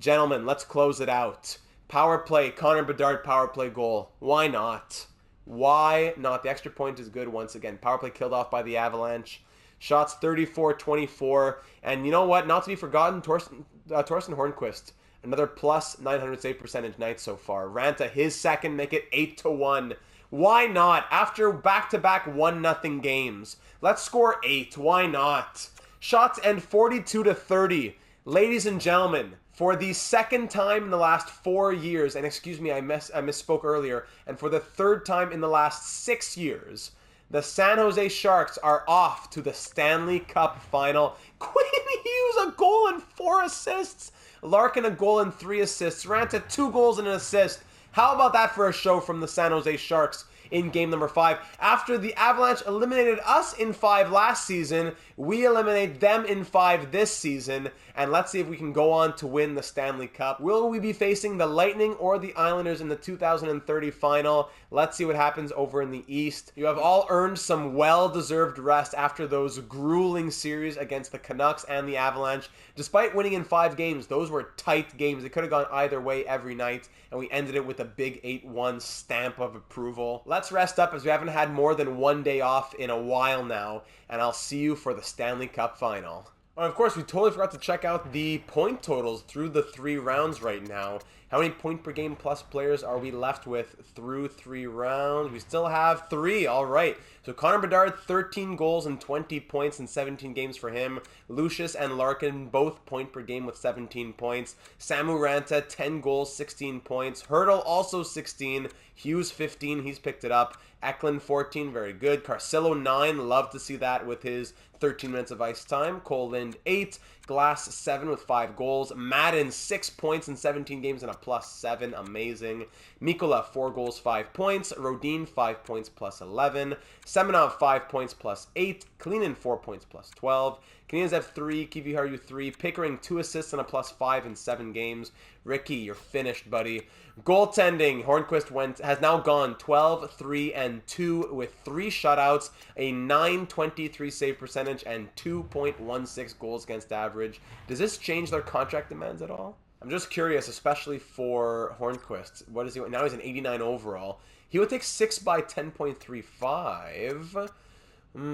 Gentlemen, let's close it out. Power play, Connor Bedard power play goal. Why not? Why not? The extra point is good once again. Power play killed off by the Avalanche. Shots 34-24. And you know what? Not to be forgotten, Torsten Hornquist. Another plus 900 save percentage night so far. Ranta, his second, make it 8-1. Why not? After back-to-back 1-0 games. Let's score 8. Why not? Shots end 42-30. Ladies and gentlemen, For the second time in the last 4 years, and excuse me, I misspoke earlier, and for the third time in the last 6 years, the San Jose Sharks are off to the Stanley Cup final. Quinn Hughes, a goal and 4 assists. Larkin, a goal and 3 assists. Raanta, 2 goals and an assist. How about that for a show from the San Jose Sharks in game number 5? After the Avalanche eliminated us in 5 last season, we eliminate them in 5 this season, and let's see if we can go on to win the Stanley Cup. Will we be facing the Lightning or the Islanders in the 2030 final? Let's see what happens over in the East. You have all earned some well-deserved rest after those grueling series against the Canucks and the Avalanche. Despite winning in 5 games, those were tight games. They could have gone either way every night, and we ended it with a big 8-1 stamp of approval. Let's rest up as we haven't had more than 1 day off in a while now, and I'll see you for the Stanley Cup final. Oh, of course, we totally forgot to check out the point totals through the 3 rounds right now. How many point per game plus players are we left with through 3 rounds? We still have 3. All right. So Connor Bedard, 13 goals and 20 points in 17 games for him. Lucius and Larkin, both point per game with 17 points. Samu Raanta, 10 goals, 16 points. Hurdle, also 16. Hughes, 15. He's picked it up. Eklund, 14. Very good. Carcillo, 9. Love to see that with his 13 minutes of ice time. Cole Lind, 8. Glass, 7 with 5 goals. Madden, 6 points in 17 games and a +7. Amazing. Mikkola, 4 goals, 5 points. Rodin, 5 points +11. Semenov, 5 points +8. Kalinin, 4 points +12. Kniazev, 3. Kiviharju, 3. Pickering, 2 assists and a +5 in 7 games. Ricky, you're finished, buddy. Goaltending, Hornqvist has now gone 12, 3, and 2 with 3 shutouts, a .923 save percentage, and 2.16 goals against average. Does this change their contract demands at all? I'm just curious, especially for Hornqvist. What is he? Now he's an 89 overall. He would take 6 by 10.35.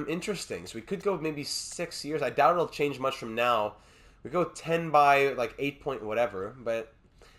Interesting. So we could go maybe 6 years. I doubt it'll change much from now. We go 10 by like 8 point whatever, but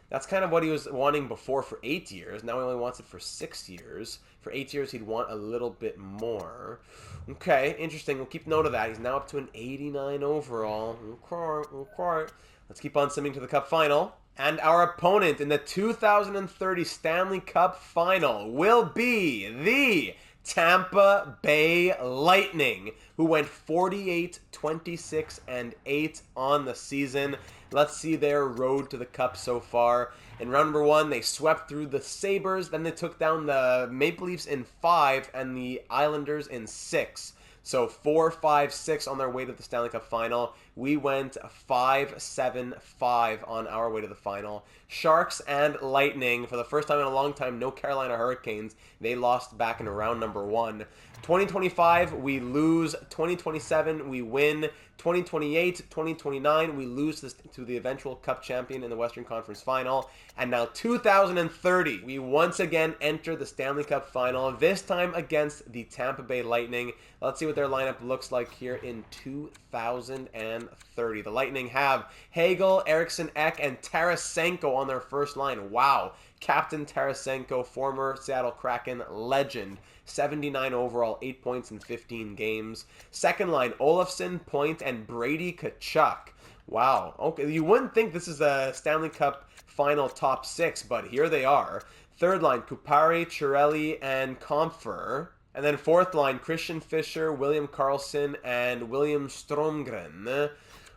that's kind of what he was wanting before for 8 years. Now he only wants it for 6 years. For 8 years, he'd want a little bit more. Okay, interesting. We'll keep note of that. He's now up to an 89 overall. Okay. Let's keep on simming to the Cup final. And our opponent in the 2030 Stanley Cup final will be the Tampa Bay Lightning, who went 48, 26, and 8 on the season. Let's see their road to the Cup so far. In round number 1, they swept through the Sabres. Then they took down the Maple Leafs in 5 and the Islanders in 6. So 4, 5, 6 on their way to the Stanley Cup final. We went 5, 7, 5 on our way to the final. Sharks and Lightning, for the first time in a long time, no Carolina Hurricanes. They lost back in round number 1. 2025, we lose. 2027, we win. 2028, 2029, we lose to the eventual Cup champion in the Western Conference Final. And now 2030, we once again enter the Stanley Cup Final, this time against the Tampa Bay Lightning. Let's see what their lineup looks like here in 2030. The Lightning have Hagel, Eriksson Ek, and Tarasenko on their first line. Wow. Captain Tarasenko, former Seattle Kraken legend. 79 overall, 8 points in 15 games. Second line, Olofsson, Point, and Brady Tkachuk. Wow. Okay, you wouldn't think this is a Stanley Cup final top 6, but here they are. Third line, Kupari, Chiarelli, and Comfer. And then fourth line, Christian Fischer, William Karlsson, and William Stromgren.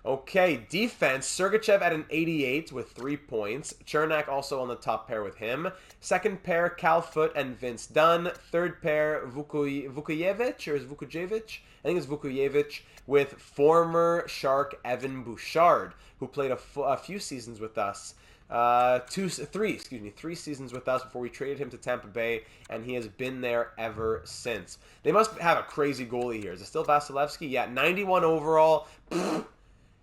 Okay, defense, Sergachev at an 88 with 3 points. Chernak also on the top pair with him. Second pair, Cal Foote and Vince Dunn. Third pair, Vukojevic, or is Vukojevic? I think it's Vukojevic, with former Shark Evan Bouchard, who played a few seasons with us. 3 seasons with us before we traded him to Tampa Bay, and he has been there ever since. They must have a crazy goalie here. Is it still Vasilevsky? Yeah, 91 overall.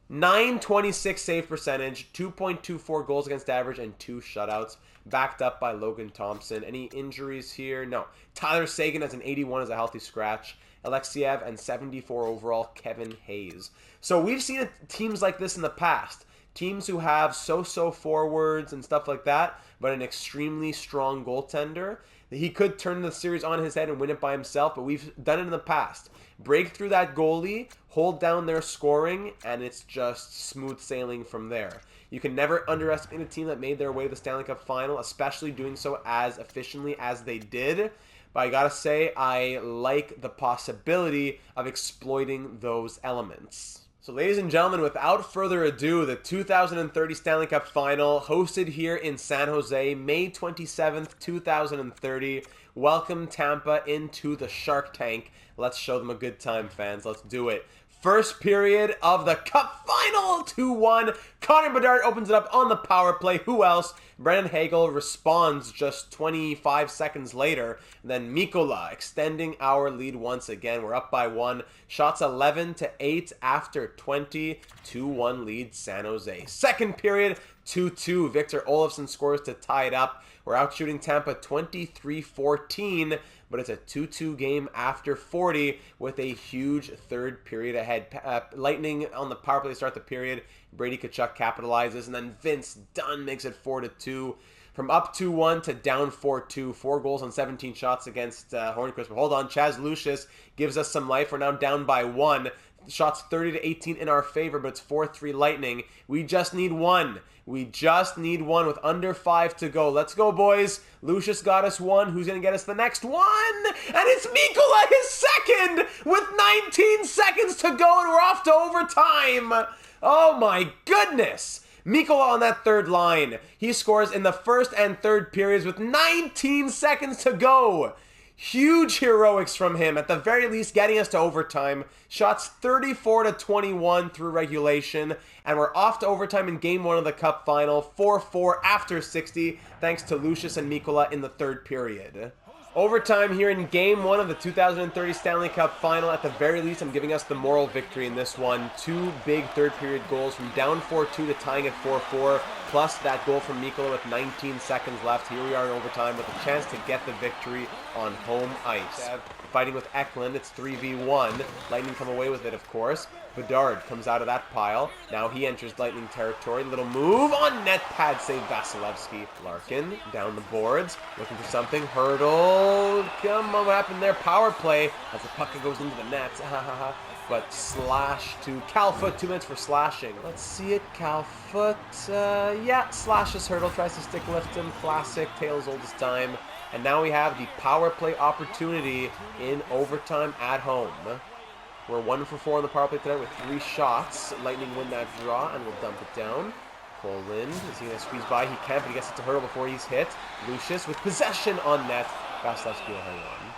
926 save percentage, 2.24 goals against average, and 2 shutouts, backed up by Logan Thompson. Any injuries here? No. Tyler Seguin has an 81 as a healthy scratch. Alexiev, and 74 overall, Kevin Hayes. So we've seen teams like this in the past. Teams who have so-so forwards and stuff like that, but an extremely strong goaltender. He could turn the series on his head and win it by himself, but we've done it in the past. Break through that goalie, hold down their scoring, and it's just smooth sailing from there. You can never underestimate a team that made their way to the Stanley Cup final, especially doing so as efficiently as they did. But I gotta say, I like the possibility of exploiting those elements. So ladies and gentlemen, without further ado, the 2030 Stanley Cup Final, hosted here in San Jose, May 27th, 2030. Welcome Tampa into the Shark Tank. Let's show them a good time, fans. Let's do it. First period of the Cup Final, 2-1. Connor Bedard opens it up on the power play. Who else? Brendan Hagel responds just 25 seconds later. And then Mikkola extending our lead once again. We're up by 1. Shots 11-8 after 20. 2-1 lead San Jose. Second period, 2-2. Victor Olofsson scores to tie it up. We're out shooting Tampa 23-14. But it's a 2-2 game after 40 with a huge third period ahead. Lightning on the power play to start the period. Brady Tkachuk capitalizes, and then Vince Dunn makes it 4-2. From up 2-1 to down 4-2. 4 goals on 17 shots against Hornqvist. But hold on, Chaz Lucius gives us some life. We're now down by 1. Shots 30-18 in our favor, but it's 4-3 Lightning. We just need 1. We just need 1 with under 5 to go. Let's go, boys. Lucius got us 1. Who's going to get us the next one? And it's Mikkola, his second, with 19 seconds to go, and we're off to overtime. Oh, my goodness. Mikkola on that third line. He scores in the first and third periods with 19 seconds to go. Huge heroics from him, at the very least getting us to overtime. Shots 34-21 through regulation, and we're off to overtime in Game 1 of the Cup Final, 4-4 after 60, thanks to Lucius and Mikkola in the third period. Overtime here in Game 1 of the 2030 Stanley Cup Final. At the very least, I'm giving us the moral victory in this one. 2 big third period goals from down 4-2 to tying at 4-4, plus that goal from Mikkola with 19 seconds left. Here we are in overtime with a chance to get the victory on home ice. Fighting with Eklund, it's 3v1. Lightning come away with it, of course. Bedard comes out of that pile. Now he enters Lightning territory. Little move on net pad save Vasilevsky. Larkin down the boards, looking for something. Hurdle. Come on, what happened there? Power play as the puck goes into the net. But slash to Calfoot. 2 minutes for slashing. Let's see it. Calfoot. Yeah, slashes Hurdle. Tries to stick lift him. Classic. Tails oldest time. And now we have the power play opportunity in overtime at home. We're 1 for 4 on the power play tonight with 3 shots. Lightning win that draw, and we'll dump it down. Cole Lind, is he going to squeeze by? He can't, but he gets it to Hurdle before he's hit. Lucius with possession on net. Vasilevsky will hang on.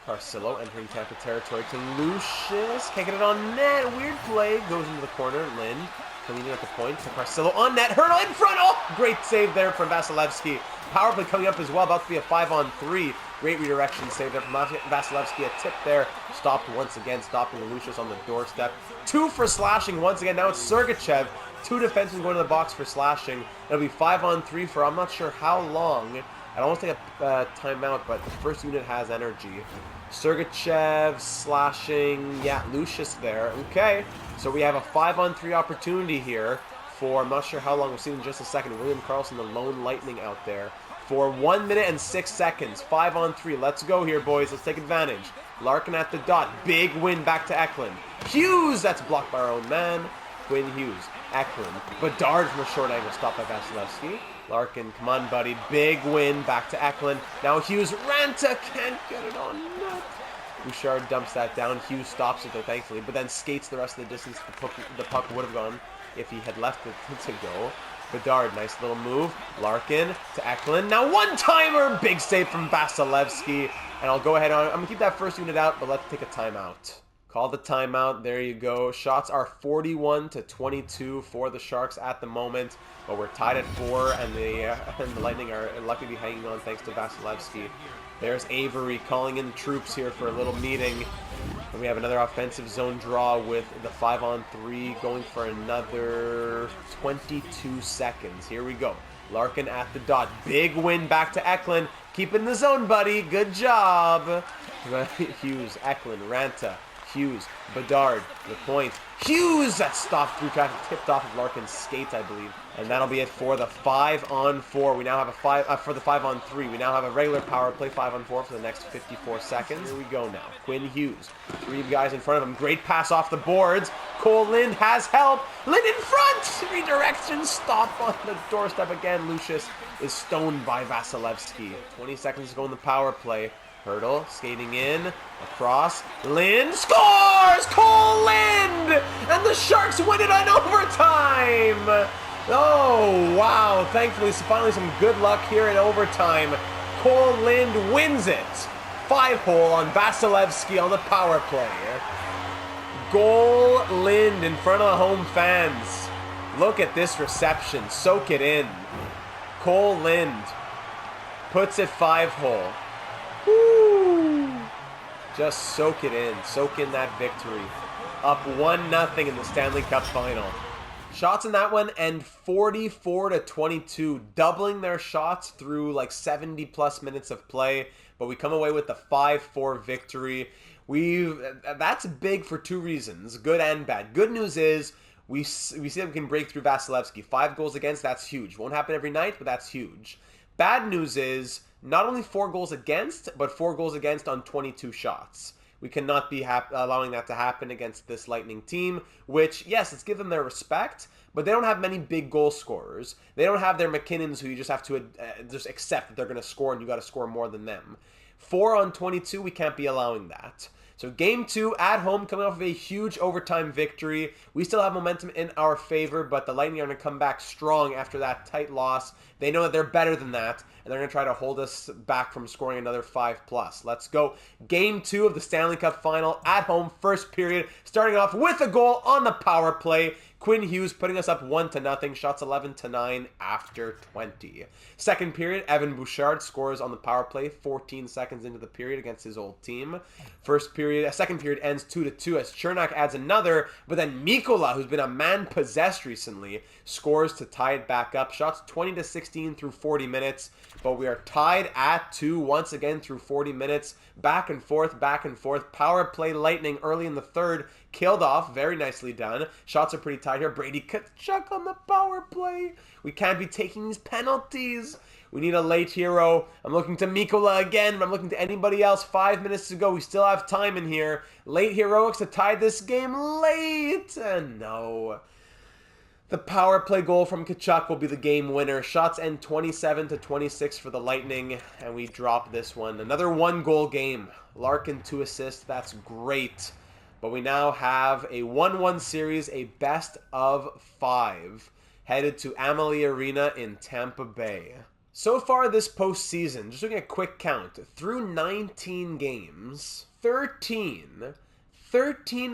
Carcillo entering Tampa territory to Lucius. Can't get it on net. Weird play. Goes into the corner. Lind coming in at the point to Carcillo on net. Hurdle in front. Oh, great save there from Vasilevsky. Power play coming up as well. About to be a 5-on-3. Great redirection save there from Vasilevsky. A tip there. Stopped once again, stopping Lucius on the doorstep. 2 for slashing once again. Now it's Sergachev. 2 defensemen going to the box for slashing. It'll be 5-on-3 for I'm not sure how long. I don't want to take a timeout, but the first unit has energy. Sergachev slashing. Yeah, Lucius there. Okay, so we have a 5-on-3 opportunity here for I'm not sure how long. We'll see in just a second. William Karlsson, the lone Lightning out there. For 1 minute and 6 seconds. 5-on-3. Let's go here, boys. Let's take advantage. Larkin at the dot. Big win back to Eklund. Hughes, that's blocked by our own man. Quinn Hughes. Eklund. Bedard from a short angle. Stopped by Vasilevsky. Larkin, come on, buddy. Big win back to Eklund. Now Hughes. Ranta can't get it on net. Bouchard dumps that down. Hughes stops it, though, thankfully. But then skates the rest of the distance the puck would have gone if he had left it to go. Bedard, nice little move. Larkin to Eklund. Now one-timer! Big save from Vasilevsky. And I'll go ahead on. I'm going to keep that first unit out, but let's take a timeout. Call the timeout. There you go. Shots are 41-22 for the Sharks at the moment. But we're tied at 4, and the Lightning are lucky to be hanging on thanks to Vasilevsky. There's Avery calling in the troops here for a little meeting. And we have another offensive zone draw with the 5-on-3 going for another 22 seconds. Here we go. Larkin at the dot. Big win back to Eklund. Keep it in the zone, buddy. Good job. Hughes, Eklund, Ranta. Hughes. Bedard, the point. Hughes! That stopped through traffic, tipped off of Larkin's skates, I believe. And that'll be it for the 5-on-4. We now have a for the 5-on-3. We now have a regular power play 5-on-4 for the next 54 seconds. Here we go now. Quinn Hughes. 3 guys in front of him. Great pass off the boards. Cole Lind has help. Lind in front! Redirection, stop on the doorstep again. Lucius is stoned by Vasilevsky. 20 seconds to go in the power play. Hurdle, skating in, across, Lind scores! Cole Lind! And the Sharks win it on overtime! Oh, wow. Thankfully, finally some good luck here in overtime. Cole Lind wins it. 5-hole on Vasilevsky on the power play. Goal Lind in front of the home fans. Look at this reception. Soak it in. Cole Lind puts it 5-hole. Woo! Just soak it in. Soak in that victory. Up 1-0 in the Stanley Cup final. Shots in that one end 44-22, doubling their shots through like 70 plus minutes of play, but we come away with the 5-4 victory. That's big for 2 reasons, good and bad. Good news is we see that we can break through Vasilevsky. 5 goals against, that's huge. Won't happen every night, but that's huge. Bad news is not only 4 goals against, but 4 goals against on 22 shots. We cannot be allowing that to happen against this Lightning team, which, yes, let's give them their respect, but they don't have many big goal scorers. They don't have their McKinnons who you just have to just accept that they're going to score and you got to score more than them. 4 on 22, we can't be allowing that. So game 2 at home, coming off of a huge overtime victory. We still have momentum in our favor, but the Lightning are going to come back strong after that tight loss. They know that they're better than that, and they're going to try to hold us back from scoring another 5+. Let's go. Game 2 of the Stanley Cup final at home, first period, starting off with a goal on the power play. Quinn Hughes putting us up 1-0, shots 11-9 after 20. Second period, Evan Bouchard scores on the power play 14 seconds into the period against his old team. Second period ends 2-2 as Chernak adds another, but then Mikkola, who's been a man possessed recently, scores to tie it back up. Shots 20-16 through 40 minutes, but we are tied at 2 once again through 40 minutes. Back and forth, back and forth. Power play Lightning early in the third. Killed off. Very nicely done. Shots are pretty tight here. Brady Tkachuk on the power play. We can't be taking these penalties. We need a late hero. I'm looking to Mikkola again, but I'm looking to anybody else. 5 minutes to go. We still have time in here. Late heroics to tie this game late. And no. The power play goal from Tkachuk will be the game winner. Shots end 27-26 for the Lightning, and we drop this one. Another 1-goal game. Larkin 2 assists. That's great. But we now have a 1-1 series, a best of 5, headed to Amalie Arena in Tampa Bay. So far this postseason, just looking at a quick count, through 19 games, 13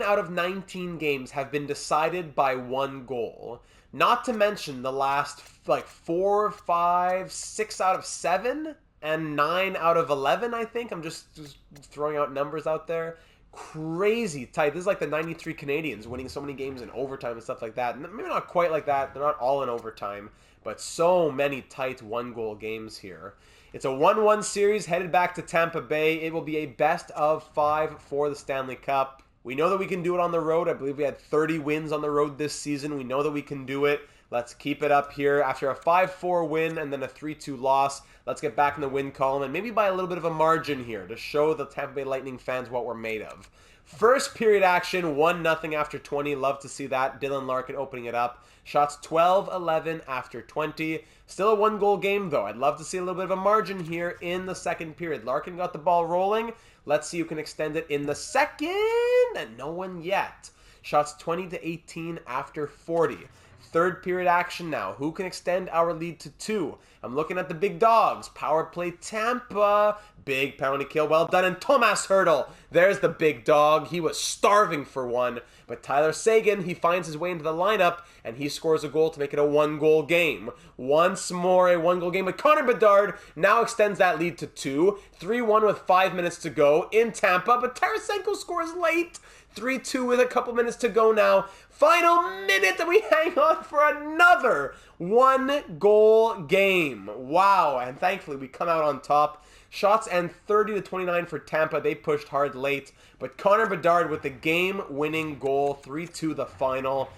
out of 19 games have been decided by 1 goal. Not to mention the last, 4, 5, 6 out of 7, and 9 out of 11, I think. I'm just throwing out numbers out there. Crazy tight. This is like the 93 Canadians winning so many games in overtime and stuff like that. Maybe not quite like that. They're not all in overtime, but so many tight 1-goal games here. It's a 1-1 series headed back to Tampa Bay. It will be a best of 5 for the Stanley Cup. We know that we can do it on the road. I believe we had 30 wins on the road this season. We know that we can do it. Let's keep it up here. After a 5-4 win and then a 3-2 loss, let's get back in the win column and maybe by a little bit of a margin here to show the Tampa Bay Lightning fans what we're made of. First period action, 1-0 after 20. Love to see that. Dylan Larkin opening it up. Shots 12-11 after 20. Still a 1-goal game, though. I'd love to see a little bit of a margin here in the second period. Larkin got the ball rolling. Let's see who can extend it in the second. And no one yet. Shots 20-18 after 40. Third period action now. Who can extend our lead to 2? I'm looking at the big dogs. Power play Tampa. Big penalty kill. Well done. And Thomas Hurdle. There's the big dog. He was starving for one. But Tyler Seguin, he finds his way into the lineup, and he scores a goal to make it a 1-goal game. Once more a 1-goal game. But Connor Bedard now extends that lead to 2. 3-1 with 5 minutes to go in Tampa. But Tarasenko scores late. 3-2 with a couple minutes to go now. Final minute, and we hang on for another 1-goal game. Wow, and thankfully we come out on top. Shots and 30-29 for Tampa. They pushed hard late. But Connor Bedard with the game-winning goal. 3-2 the final.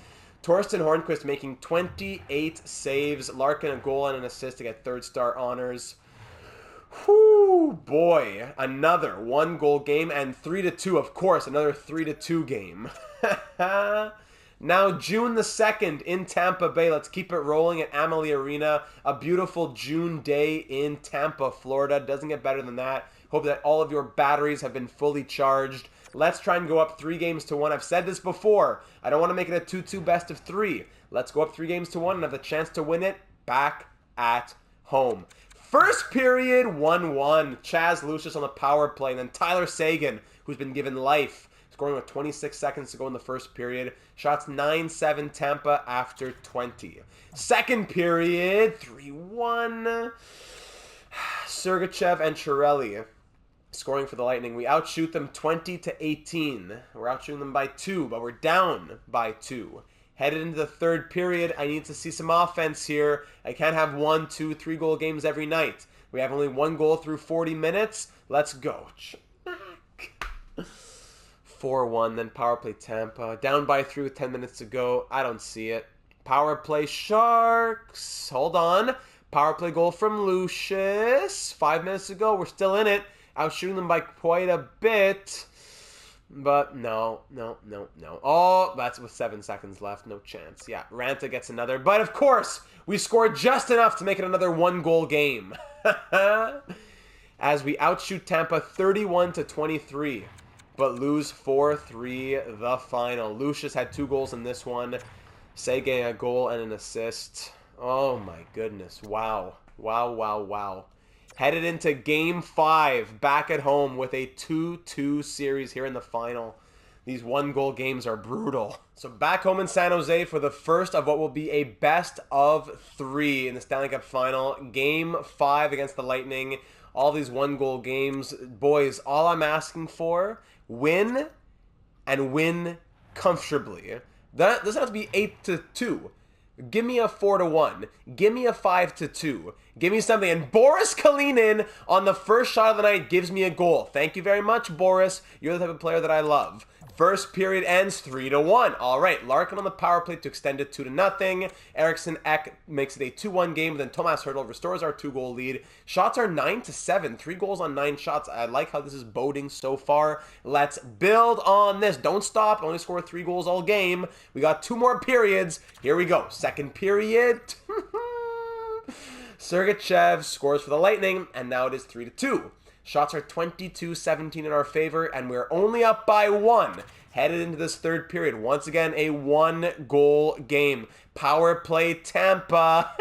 Torsten Hornqvist making 28 saves. Larkin a goal and an assist to get third-star honors. Whoo, boy. Another one-goal game. And 3-2, of course. Another 3-2 game. Now, June the 2nd in Tampa Bay. Let's keep it rolling at Amalie Arena. A beautiful June day in Tampa, Florida. Doesn't get better than that. Hope that all of your batteries have been fully charged. Let's try and go up 3-1. I've said this before. I don't want to make it a 2-2 best of 3. Let's go up 3-1 and have the chance to win it back at home. First period, 1-1. Chaz Lucius on the power play. And then Tyler Seguin, who's been given life, scoring with 26 seconds to go in the first period. Shots 9-7 Tampa after 20. Second period, 3-1. Sergachev and Chiarelli scoring for the Lightning. We outshoot them 20-18. We're outshooting them by 2, but we're down by 2. Headed into the third period, I need to see some offense here. I can't have 1, 2, 3 goal games every night. We have only 1 goal through 40 minutes. Let's go. 4-1, then power play Tampa. Down by 3 with 10 minutes to go. I don't see it. Power play Sharks. Hold on. Power play goal from Lucius. 5 minutes to go. We're still in it. Outshooting them by quite a bit. But no. Oh, that's with 7 seconds left. No chance. Yeah, Ranta gets another. But of course, we scored just enough to make it another 1-goal game. As we outshoot Tampa 31-23. But lose 4-3 the final. Lucius had 2 goals in this one. Seguin a goal and an assist. Oh my goodness. Wow. Headed into Game 5 back at home with a 2-2 series here in the final. These 1-goal games are brutal. So back home in San Jose for the first of what will be a best of 3 in the Stanley Cup final. Game 5 against the Lightning. All these 1-goal games. Boys, all I'm asking for, win and win comfortably. That doesn't have to be 8-2. Give me a 4-1. Give me a 5-2. Give me something. And Boris Kalinin on the first shot of the night gives me a goal. Thank you very much, Boris. You're the type of player that I love. First period ends 3-1. All right, Larkin on the power play to extend it 2-0. Eriksson Ek makes it a 2-1 game. Then Tomas Hertl restores our 2-goal lead. Shots are 9-7. 3 goals on 9 shots. I like how this is boding so far. Let's build on this. Don't stop. Only score 3 goals all game. We got 2 more periods. Here we go. Second period. Sergachev scores for the Lightning, and now it is 3-2. Shots are 22-17 in our favor, and we're only up by 1. Headed into this third period. Once again, a 1-goal game. Power play Tampa.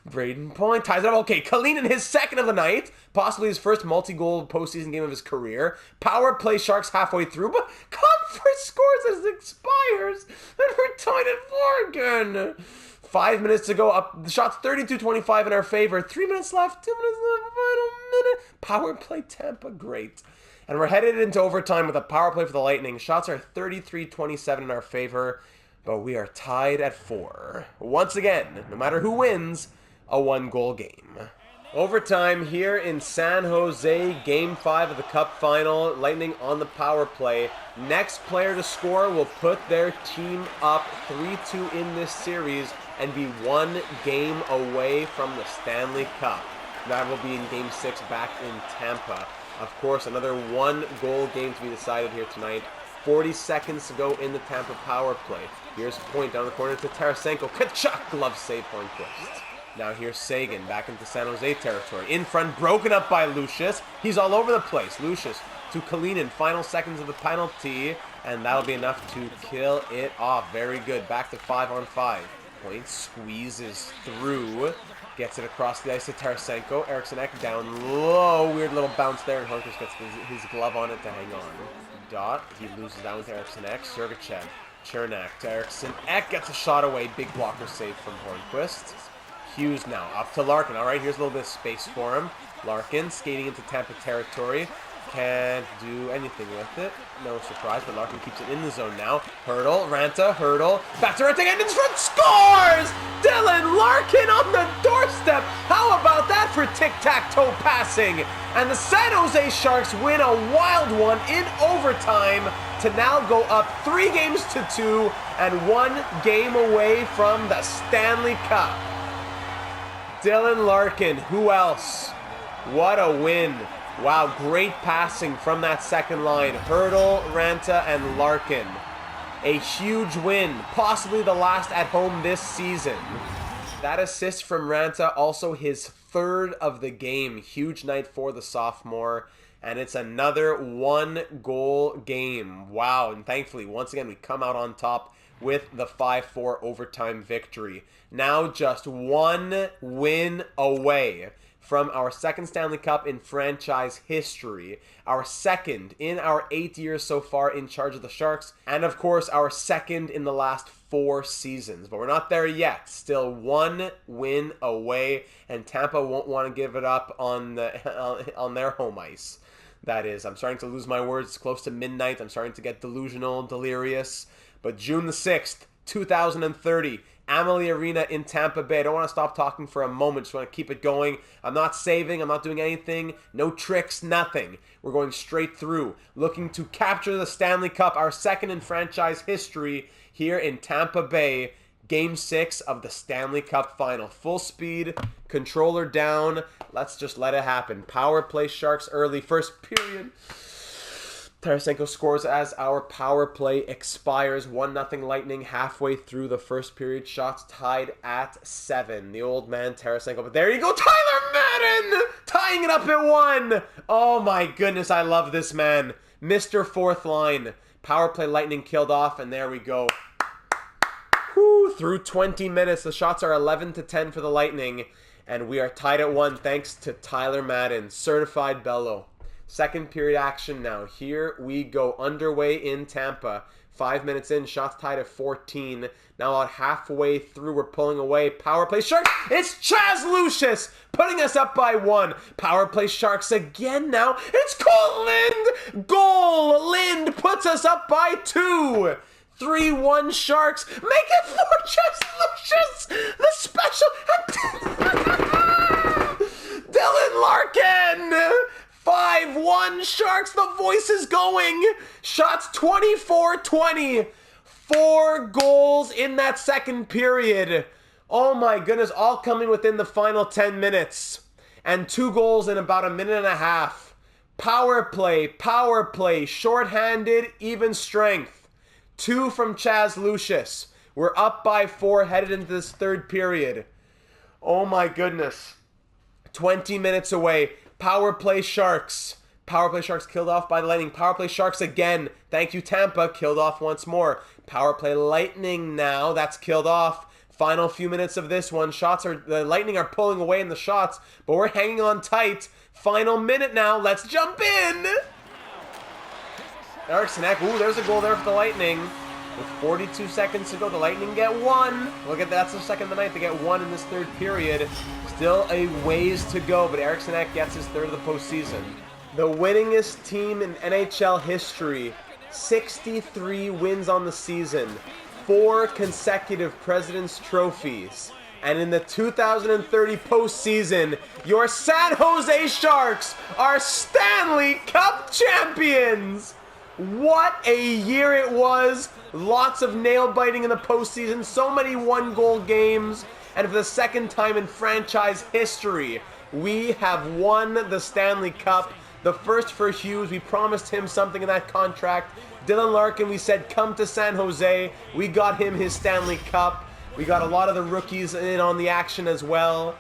Braden Point ties it up. Okay, Kalinin, his second of the night. Possibly his first multi-goal postseason game of his career. Power play Sharks halfway through, but Comfort scores as it expires. And we're tied at 4 again. 5 minutes to go. Up the shot's 32-25 in our favor. 3 minutes left. 2 minutes left. Final minute. Power play Tampa. Great. And we're headed into overtime with a power play for the Lightning. Shots are 33-27 in our favor. But we are tied at 4. Once again, no matter who wins, a 1-goal game. Overtime here in San Jose. Game 5 of the Cup final. Lightning on the power play. Next player to score will put their team up 3-2 in this series and be 1 game away from the Stanley Cup. That will be in Game 6 back in Tampa. Of course, another 1-goal game to be decided here tonight. 40 seconds to go in the Tampa power play. Here's Point down the corner to Tarasenko. Kachuk, glove save Hornqvist. Now here's Seguin back into San Jose territory. In front, broken up by Lucius. He's all over the place. Lucius to Kalinin. Final seconds of the penalty. And that'll be enough to kill it off. Very good. Back to 5-on-5. Point squeezes through. Gets it across the ice to Tarasenko. Eriksson Ek down low. Weird little bounce there. And Hornqvist gets his glove on it to hang on. Dot. He loses that one to Eriksson Ek. Sergachev. Chernak to Eriksson Ek. Gets a shot away. Big blocker save from Hornqvist. Hughes now up to Larkin. All right, here's a little bit of space for him. Larkin skating into Tampa territory. Can't do anything with it. No surprise, but Larkin keeps it in the zone now. Hurdle, Ranta, hurdle. Back to Ranta again in front, scores! Dylan Larkin on the doorstep. How about that for tic-tac-toe passing? And the San Jose Sharks win a wild one in overtime to now go up 3-2 and 1 game away from the Stanley Cup. Dylan Larkin, who else? What a win. Wow, great passing from that second line. Hurdle, Ranta, and Larkin. A huge win, possibly the last at home this season. That assist from Ranta, also his 3rd of the game. Huge night for the sophomore. And it's another 1-goal game. Wow, and thankfully, once again, we come out on top with the 5-4 overtime victory. Now just 1 win away from our 2nd Stanley Cup in franchise history, our 2nd in our 8 years so far in charge of the Sharks, and of course our 2nd in the last 4 seasons. But we're not there yet. Still 1 win away, and Tampa won't want to give it up on their home ice. That is, I'm starting to lose my words. It's close to midnight. I'm starting to get delusional, delirious. But June the 6th, 2030, Amalie Arena in Tampa Bay. I don't want to stop talking for a moment. Just want to keep it going. I'm not saving. I'm not doing anything. No tricks, nothing. We're going straight through, looking to capture the Stanley Cup, our 2nd in franchise history here in Tampa Bay. Game 6 of the Stanley Cup final. Full speed, controller down. Let's just let it happen. Power play Sharks early. First period. Tarasenko scores as our power play expires. 1-0 Lightning halfway through the first period. Shots tied at 7. The old man Tarasenko. But there you go, Tyler Madden! Tying it up at 1. Oh my goodness, I love this man. Mr. Fourth Line. Power play Lightning killed off, and there we go. Whew, through 20 minutes. The shots are 11-10 for the Lightning. And we are tied at 1 thanks to Tyler Madden. Certified Bello. Second period action now. Here we go. Underway in Tampa. 5 minutes in. Shots tied at 14. Now about halfway through. We're pulling away. Power play Sharks. It's Chaz Lucius putting us up by 1. Power play Sharks again now. It's Cole Lind. Goal. Lind puts us up by 2. 3-1 Sharks. Make it 4 Chaz Lucius. The special. Dylan Larkin. 5-1 Sharks, the voice is going. Shots 24-20. 4 goals in that second period. Oh my goodness, all coming within the final 10 minutes. And 2 goals in about a minute and a half. Power play, shorthanded, even strength. 2 from Chaz Lucius. We're up by 4 headed into this third period. Oh my goodness. 20 minutes away. Power play Sharks. Power play Sharks killed off by the Lightning. Power play Sharks again. Thank you, Tampa. Killed off once more. Power play Lightning now. That's killed off. Final few minutes of this one. The Lightning are pulling away in the shots, but we're hanging on tight. Final minute now. Let's jump in. Eriksson Ek. Ooh, there's a goal there for the Lightning. With 42 seconds to go, the Lightning get 1. Look at that. That's the second of the night. They get 1 in this third period. Still a ways to go, but Eriksson Ek gets his 3rd of the postseason. The winningest team in NHL history. 63 wins on the season. 4 consecutive President's Trophies. And in the 2030 postseason, your San Jose Sharks are Stanley Cup champions! What a year it was. Lots of nail-biting in the postseason. So many 1-goal games. And for the second time in franchise history, we have won the Stanley Cup. The first for Hughes. We promised him something in that contract. Dylan Larkin, we said, come to San Jose. We got him his Stanley Cup. We got a lot of the rookies in on the action as well.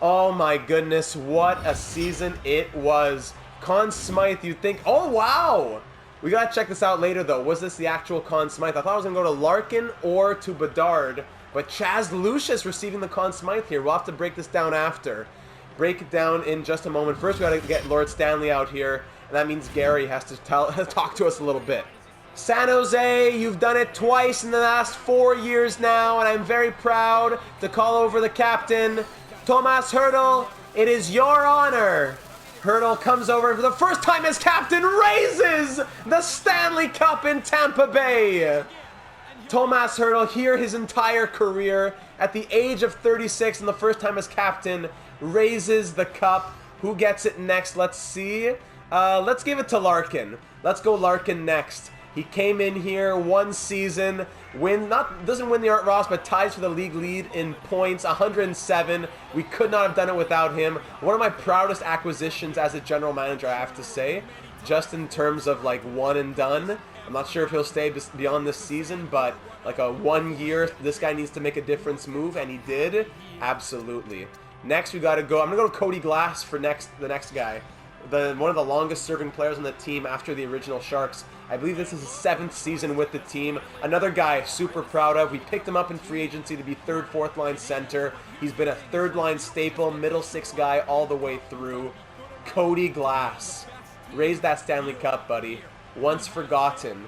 Oh my goodness, what a season it was. Conn Smythe, you'd think, oh wow! We gotta check this out later though. Was this the actual Conn Smythe? I thought I was gonna go to Larkin or to Bedard, but Chaz Lucius receiving the Conn Smythe here. We'll have to break this down after. Break it down in just a moment. First, we gotta get Lord Stanley out here, and that means Gary has to talk to us a little bit. San Jose, you've done it twice in the last 4 years now, and I'm very proud to call over the captain, Tomas Hertl. It is your honor. Hurdle comes over and for the first time as captain raises the Stanley Cup in Tampa Bay. Tomas Hurdle here his entire career at the age of 36 and the first time as captain raises the cup. Who gets it next? Let's see. Let's give it to Larkin. Let's go Larkin next. He came in here one season, doesn't win the Art Ross, but ties for the league lead in points, 107. We could not have done it without him. One of my proudest acquisitions as a general manager, I have to say, just in terms of like one and done. I'm not sure if he'll stay beyond this season, but like a 1 year, this guy needs to make a difference move, and he did. Absolutely. Next, we got to go. I'm gonna go to Cody Glass for the next guy. One of the longest serving players on the team after the original Sharks. I believe this is his 7th season with the team. Another guy super proud of. We picked him up in free agency to be 3rd, 4th line center. He's been a 3rd line staple, middle 6 guy all the way through. Cody Glass. Raise that Stanley Cup, buddy. Once forgotten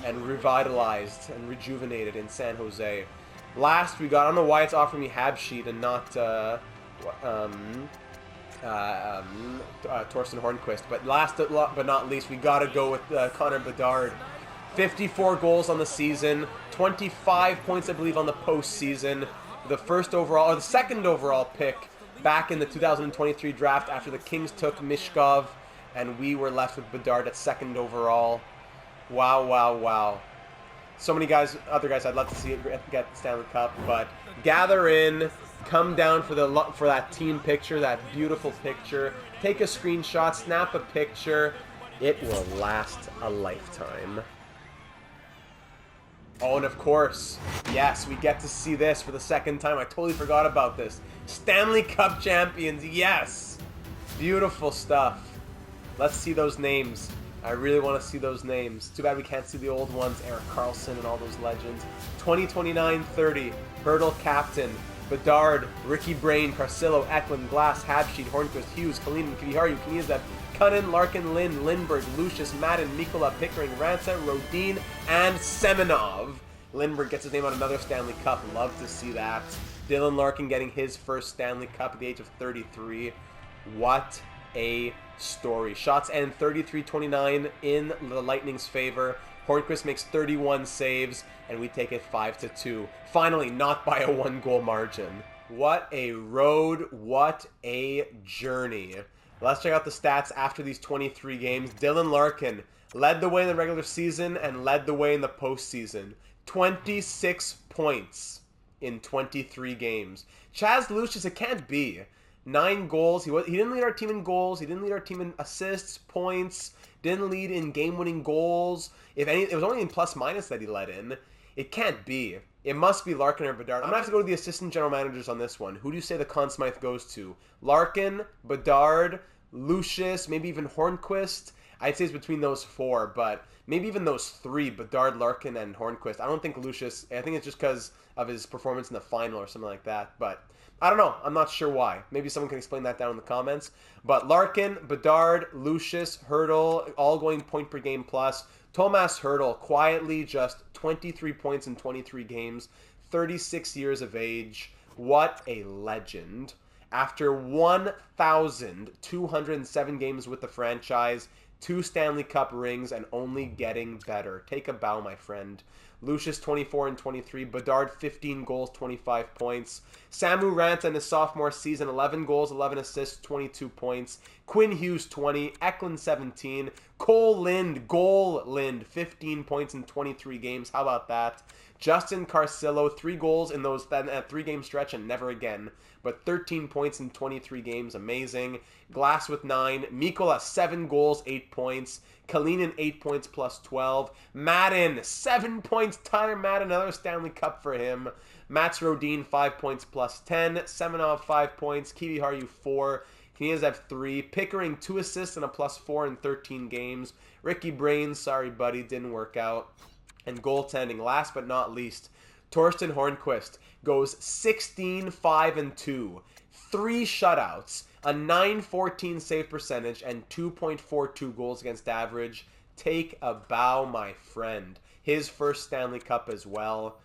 and revitalized and rejuvenated in San Jose. Last, we got, I don't know why it's offering me Habsheet and not Torsten Hornquist, but last but not least, we gotta go with Connor Bedard. 54 goals on the season, 25 points, I believe, on the postseason. The second overall pick back in the 2023 draft after the Kings took Mishkov, and we were left with Bedard at 2nd overall. Wow, wow, wow. So many other guys I'd love to see get the Stanley Cup, but gather in, come down for that team picture, that beautiful picture. Take a screenshot, snap a picture. It will last a lifetime. Oh, and of course, yes, we get to see this for the 2nd time. I totally forgot about this. Stanley Cup champions, yes! Beautiful stuff. Let's see those names. I really want to see those names. Too bad we can't see the old ones. Erik Karlsson and all those legends. 2029-30. Hurdle captain. Bedard, Ricky Brain, Carcillo, Eklund, Glass, Habsheet, Hornquist, Hughes, Kalinin, Kiviharu, Kniazev, Cunnin, Larkin, Lynn, Lindbergh, Lucius, Madden, Mikola, Pickering, Ransa, Rodin, and Semenov. Lindbergh gets his name on another Stanley Cup. Love to see that. Dylan Larkin getting his first Stanley Cup at the age of 33. What a story. Shots end 33-29 in the Lightning's favor. Hornquist makes 31 saves, and we take it 5-2. Finally, not by a 1-goal margin. What a road, what a journey. Let's check out the stats after these 23 games. Dylan Larkin led the way in the regular season and led the way in the postseason. 26 points in 23 games. Chaz Lucius, it can't be. 9 goals. He didn't lead our team in goals. He didn't lead our team in assists, points. Didn't lead in game-winning goals. If any, it was only in plus-minus that he led in. It can't be. It must be Larkin or Bedard. I'm going to have to go to the assistant general managers on this one. Who do you say the Conn Smythe goes to? Larkin, Bedard, Lucius, maybe even Hornquist? I'd say it's between those 4, but maybe even those 3, Bedard, Larkin, and Hornquist. I don't think Lucius, I think it's just because of his performance in the final or something like that, but I don't know. I'm not sure why. Maybe someone can explain that down in the comments. But Larkin, Bedard, Lucius, Hurdle, all going point per game plus. Tomas Hurdle, quietly just 23 points in 23 games, 36 years of age. What a legend. After 1,207 games with the franchise, 2 Stanley Cup rings, and only getting better. Take a bow, my friend. Lucius 24 and 23. Bedard 15 goals, 25 points. Samu Ranta in his sophomore season 11 goals, 11 assists, 22 points. Quinn Hughes 20. Eklund 17. Cole Lind, 15 points in 23 games. How about that? Justin Carcillo 3 goals in that 3-game stretch and never again. But 13 points in 23 games. Amazing. Glass with 9. Mikola 7 goals, 8 points. Kalinin 8 points plus 12. Madden 7 points. Tyler Madden, another Stanley Cup for him. Mats Rodin 5 points plus 10. Semenov 5 points. Kiviharu 4. Kniazev 3. Pickering 2 assists and a plus 4 in 13 games. Ricky Brain, sorry buddy, didn't work out. And goaltending, last but not least, Torsten Hornquist goes 16-5-2, 3 shutouts, a .914 save percentage, and 2.42 goals against average. Take a bow, my friend. His first Stanley Cup as well.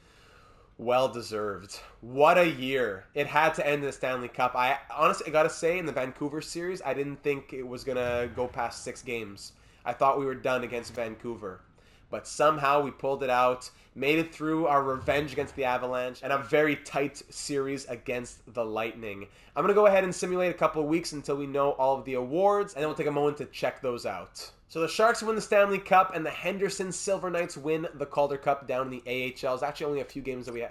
Well deserved. What a year. It had to end in the Stanley Cup. I honestly gotta say, in the Vancouver series, I didn't think it was gonna go past 6 games. I thought we were done against Vancouver. But somehow we pulled it out, made it through our revenge against the Avalanche, and a very tight series against the Lightning. I'm going to go ahead and simulate a couple of weeks until we know all of the awards, and then we'll take a moment to check those out. So the Sharks win the Stanley Cup, and the Henderson Silver Knights win the Calder Cup down in the AHL. It's actually only a few days that we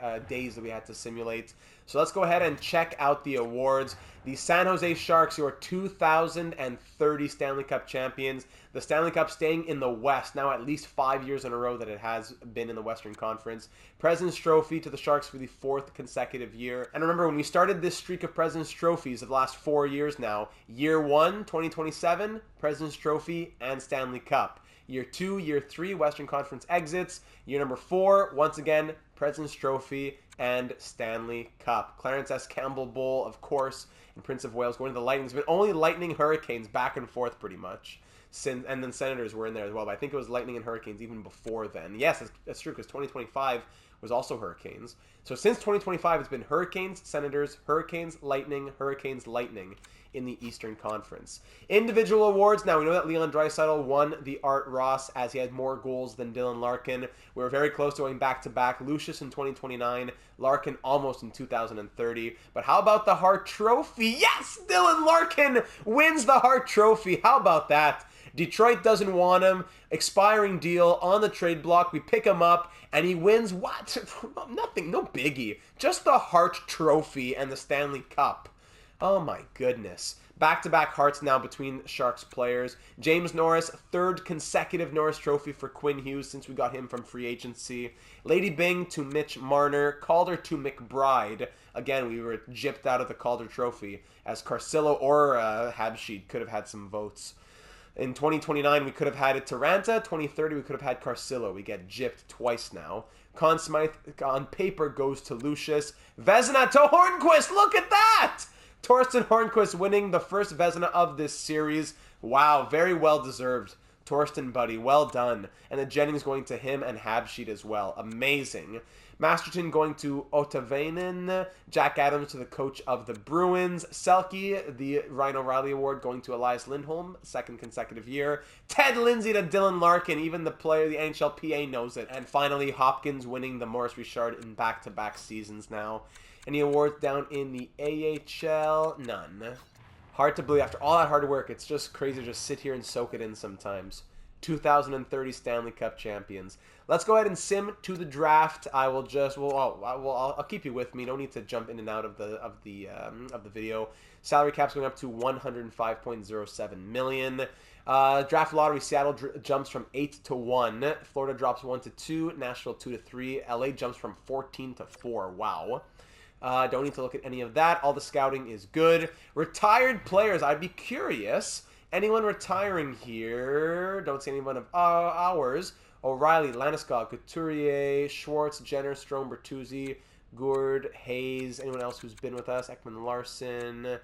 had to simulate. So let's go ahead and check out the awards. The San Jose Sharks, who are 2030 Stanley Cup champions. The Stanley Cup staying in the West, now at least 5 years in a row that it has been in the Western Conference. President's Trophy to the Sharks for the 4th consecutive year. And remember, when we started this streak of President's Trophies of the last 4 years now, year 1, 2027, President's Trophy and Stanley Cup. Year 2, year 3, Western Conference exits. Year number 4, once again, President's Trophy and Stanley Cup. Clarence S. Campbell Bowl, of course, and Prince of Wales going to the Lightning. It's been only Lightning Hurricanes back and forth pretty much. And then Senators were in there as well, but I think it was Lightning and Hurricanes even before then. Yes, that's true, because 2025 was also Hurricanes. So since 2025, it's been Hurricanes, Senators, Hurricanes, Lightning in the Eastern Conference. Individual awards. Now, we know that Leon Draisaitl won the Art Ross as he had more goals than Dylan Larkin. We were very close to going back-to-back. Lucius in 2029, Larkin almost in 2030. But how about the Hart Trophy? Yes! Dylan Larkin wins the Hart Trophy. How about that? Detroit doesn't want him. Expiring deal on the trade block. We pick him up, and he wins what? Nothing. No biggie. Just the Hart Trophy and the Stanley Cup. Oh my goodness. Back-to-back Harts now between Sharks players. James Norris, 3rd consecutive Norris Trophy for Quinn Hughes since we got him from free agency. Lady Byng to Mitch Marner. Calder to McBride. Again, we were gypped out of the Calder Trophy, as Carcillo or Habsheed could have had some votes. In 2029, we could have had it Taranta. 2030, we could have had Carcillo. We get gypped twice now. Conn Smythe on paper goes to Lucius. Vezina to Hornquist. Look at that! Torsten Hornquist winning the first Vezina of this series. Wow, very well deserved. Torsten, buddy, well done. And the Jennings going to him and Habsheed as well. Amazing. Masterton going to Otavainen. Jack Adams to the coach of the Bruins. Selke, the Ryan O'Reilly Award, going to Elias Lindholm, 2nd consecutive year. Ted Lindsay to Dylan Larkin. Even the player, the NHLPA knows it. And finally, Hopkins winning the Maurice Richard in back-to-back seasons now. Any awards down in the AHL? None. Hard to believe. After all that hard work, it's just crazy to just sit here and soak it in sometimes. 2030 Stanley Cup champions. Let's go ahead and sim to the draft. I will just, I'll keep you with me. No need to jump in and out of the video. Salary cap's going up to $105.07 million. Draft lottery, Seattle jumps from 8 to 1. Florida drops 1 to 2. Nashville 2 to 3. LA jumps from 14 to 4. Wow. Don't need to look at any of that. All the scouting is good. Retired players, I'd be curious. Anyone retiring here? Don't see anyone of ours. O'Reilly, Landeskog, Couturier, Schwartz, Jenner, Strome, Bertuzzi, Gourde, Hayes. Anyone else who's been with us? Ekman Larson.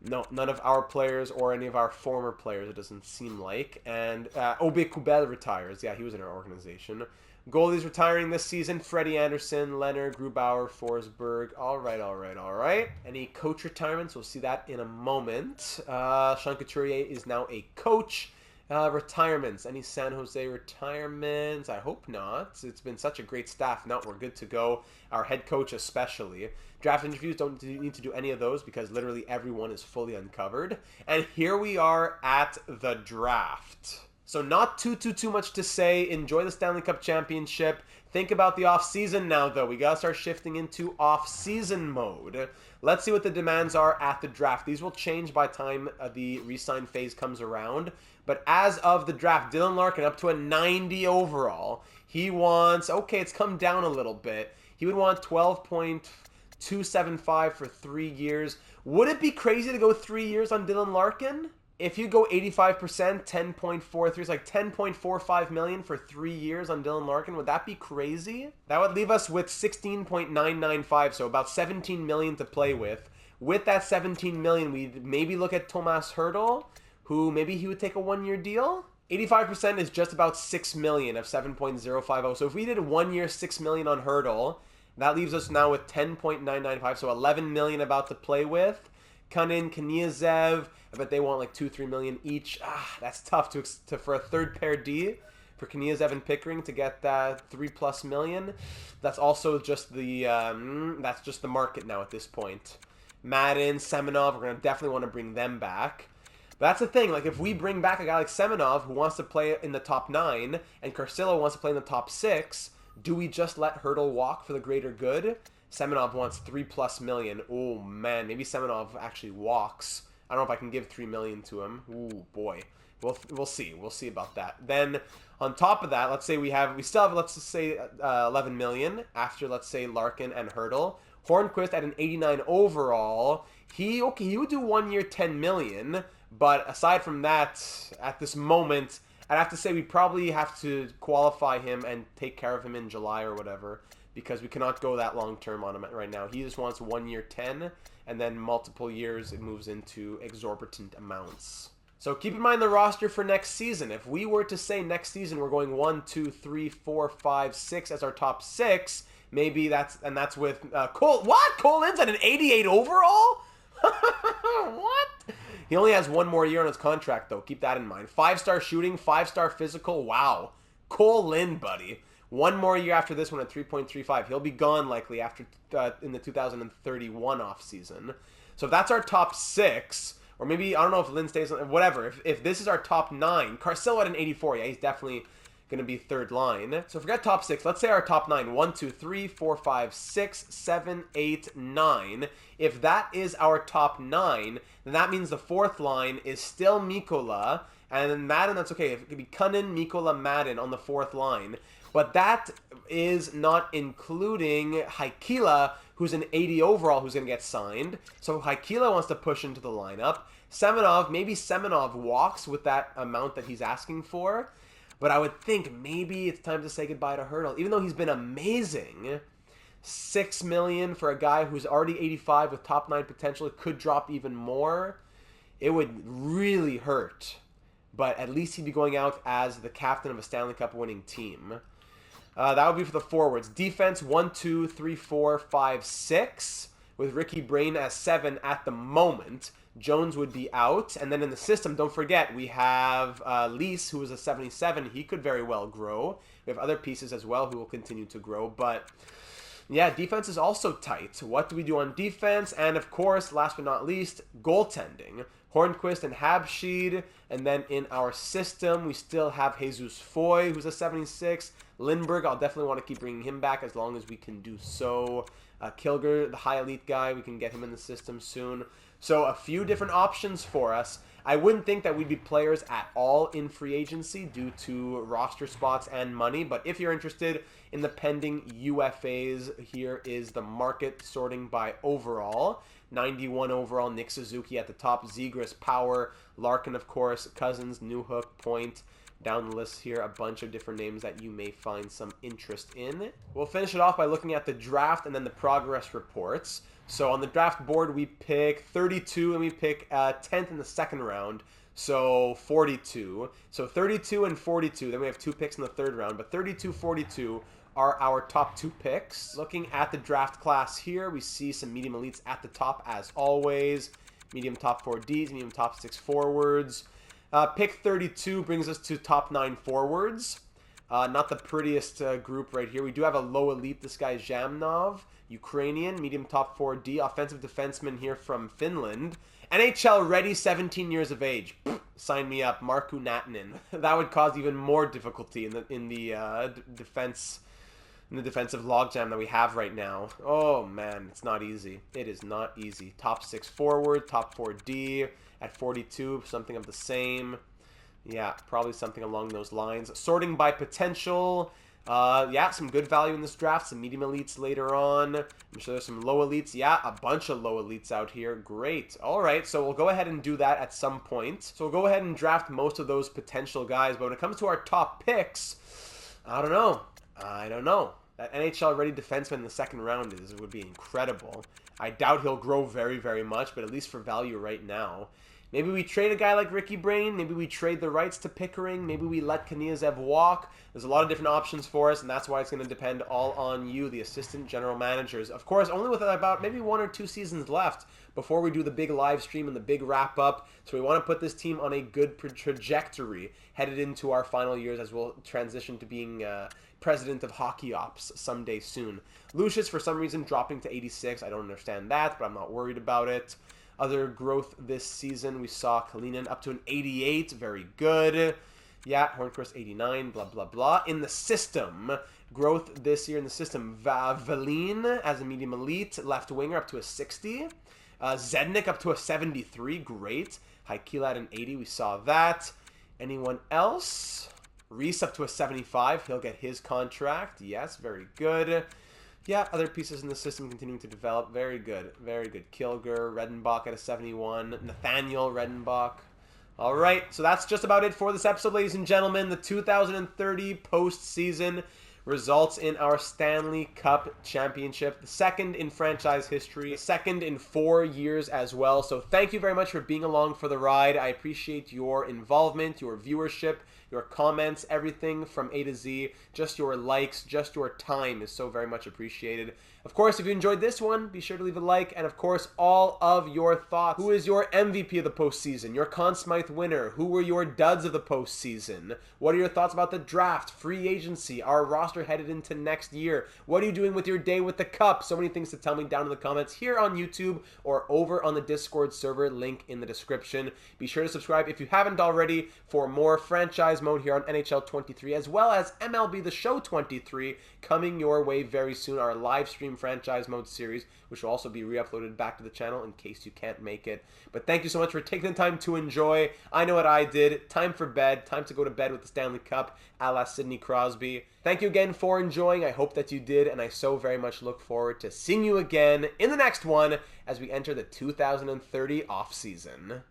No, none of our players or any of our former players, it doesn't seem like. And Obe Kubel retires. Yeah, he was in our organization. Goalies retiring this season: Freddie Anderson, Leonard, Grubauer, Forsberg. All right. Any coach retirements? We'll see that in a moment. Sean Couturier is now a coach. Retirements. Any San Jose retirements? I hope not. It's been such a great staff. Now we're good to go. Our head coach especially. Draft interviews, don't need to do any of those because literally everyone is fully uncovered. And here we are at the draft. So not too much to say. Enjoy the Stanley Cup Championship. Think about the off-season now, though. We got to start shifting into off-season mode. Let's see what the demands are at the draft. These will change by time the re-sign phase comes around. But as of the draft, Dylan Larkin up to a 90 overall. He wants, okay, it's come down a little bit. He would want 12.275 for 3 years. Would it be crazy to go 3 years on Dylan Larkin? If you go 85%, 10.43, it's like $10.45 million for 3 years on Dylan Larkin. Would that be crazy? That would leave us with 16.995, so about $17 million to play with. With that $17 million, we'd maybe look at Tomas Hertl, who maybe he would take a 1-year deal. 85% is just about $6 million of 7.050. So if we did a 1 year, $6 million on Hertl, That leaves us now with 10.995, so 11 million about to play with. Kunin, Kniazev, I bet they want like 2-3 million each. That's tough to for a third pair D for Kniazev and Pickering to get that 3+ million. That's also just the market now at this point. Madden, Semenov, we're gonna definitely want to bring them back. But that's the thing, like if we bring back a guy like Semenov who wants to play in the top 9 and Carcillo wants to play in the top 6, do we just let Hertl walk for the greater good? Semenov wants 3+ million. Oh man, maybe Semenov actually walks. I don't know if I can give 3 million to him. Ooh boy, we'll see. We'll see about that. Then on top of that, let's say we still have let's just say 11 million after let's say Larkin and Hertl. Hornquist at an 89 overall. He would do 1 year 10 million, but aside from that, at this moment, I'd have to say we probably have to qualify him and take care of him in July or whatever, because we cannot go that long term on him right now. He just wants 1 year 10, and then multiple years it moves into exorbitant amounts. So keep in mind the roster for next season. If we were to say next season we're going 1, 2, 3, 4, 5, 6 as our top 6, maybe that's with Cole. What? Cole Linn's at an 88 overall? What? He only has 1 more year on his contract, though. Keep that in mind. 5-star shooting, 5-star physical. Wow. Cole Linn, buddy. 1 more year after this one at 3.35. He'll be gone likely after in the 2031 offseason. So if that's our top 6, or maybe, I don't know if Linn stays, whatever. If this is our top 9, Carcillo at an 84. Yeah, he's definitely going to be third line. So forget top 6. Let's say our top 9. 1, 2, 3, 4, 5, 6, 7, 8, 9. If that is our top 9, then that means the 4th line is still Mikkola. And then Madden, that's okay. It could be Kunin, Mikkola, Madden on the 4th line. But that is not including Haikila, who's an 80 overall, who's going to get signed. So Haikila wants to push into the lineup. Semenov, maybe Semenov walks with that amount that he's asking for. But I would think maybe it's time to say goodbye to Hertl. Even though he's been amazing, 6 million for a guy who's already 85 with top 9 potential. It could drop even more. It would really hurt. But at least he'd be going out as the captain of a Stanley Cup winning team. That would be for the forwards. Defense, 1, 2, 3, 4, 5, 6. With Ricky Brain as 7 at the moment. Jones would be out. And then in the system, don't forget, we have Lease, who is a 77. He could very well grow. We have other pieces as well who will continue to grow. But yeah, defense is also tight. What do we do on defense? And of course, last but not least, goaltending. Hornquist and Habschied. And then in our system, we still have Jesus Foy, who's a 76. Lindbergh, I'll definitely want to keep bringing him back as long as we can do so. Kilger, the high elite guy, we can get him in the system soon. So a few different options for us. I wouldn't think that we'd be players at all in free agency due to roster spots and money. But if you're interested in the pending UFAs, here is the market sorting by overall. 91 overall, Nick Suzuki at the top. Zegras, Power, Larkin, of course, Cousins, Newhook, Point. Down the list here, a bunch of different names that you may find some interest in. We'll finish it off by looking at the draft and then the progress reports. So on the draft board, we pick 32 and we pick 10th in the second round. So 42. So 32 and 42. Then we have 2 picks in the third round. But 32, 42 are our top 2 picks. Looking at the draft class here, we see some medium elites at the top as always. Medium top 4 Ds, medium top 6 forwards. Pick 32 brings us to top 9 forwards. Not the prettiest group right here. We do have a low elite. This guy is Zhamnov, Ukrainian, medium top 4D, offensive defenseman here from Finland. NHL ready, 17 years of age. Sign me up, Markku Nattinen. That would cause even more difficulty in the defensive logjam that we have right now. Oh man, it's not easy. It is not easy. Top 6 forward, top 4D at 42, something of the same. Yeah, probably something along those lines. Sorting by potential. Yeah, some good value in this draft. Some medium elites later on. I'm sure there's some low elites. Yeah, a bunch of low elites out here. Great. All right, so we'll go ahead and do that at some point. So we'll go ahead and draft most of those potential guys. But when it comes to our top picks, I don't know. I don't know. That NHL-ready defenseman in the second round would be incredible. I doubt he'll grow very, very much, but at least for value right now. Maybe we trade a guy like Ricky Brain. Maybe we trade the rights to Pickering. Maybe we let Kniazev walk. There's a lot of different options for us, and that's why it's going to depend all on you, the assistant general managers. Of course, only with about maybe 1 or 2 seasons left before we do the big live stream and the big wrap-up. So we want to put this team on a good trajectory headed into our final years as we'll transition to being president of hockey ops someday soon. Lucius, for some reason, dropping to 86. I don't understand that, but I'm not worried about it. Other growth this season, we saw Kalinin up to an 88. Very good. Yeah, Hornquist 89, blah, blah, blah. In the system, growth this year in the system, Valine as a medium elite, left winger up to a 60. Zednik up to a 73, great. Haikila at an 80, we saw that. Anyone else? Reese up to a 75, he'll get his contract. Yes, very good. Yeah, other pieces in the system continuing to develop. Very good. Very good. Kilger, Redenbach at a 71. Nathaniel Redenbach. All right, so that's just about it for this episode, ladies and gentlemen. The 2030 postseason results in our Stanley Cup championship, the second in franchise history, the second in 4 years as well. So thank you very much for being along for the ride. I appreciate your involvement, your viewership, your comments, everything from A to Z. Just your likes, just your time is so very much appreciated. Of course, if you enjoyed this one, be sure to leave a like. And of course, all of your thoughts. Who is your MVP of the postseason? Your Conn Smythe winner? Who were your duds of the postseason? What are your thoughts about the draft, free agency, our roster headed into next year? What are you doing with your day with the cup? So many things to tell me down in the comments here on YouTube or over on the Discord server, link in the description. Be sure to subscribe if you haven't already for more franchise mode here on NHL 23, as well as MLB The Show 23 coming your way very soon, our live stream franchise mode series, which will also be re-uploaded back to the channel in case you can't make it. But thank you so much for taking the time to enjoy. I know what I did. Time for bed. Time to go to bed with the Stanley Cup, a la Sidney Crosby. Thank you again for enjoying. I hope that you did, and I so very much look forward to seeing you again in the next one as we enter the 2030 off season.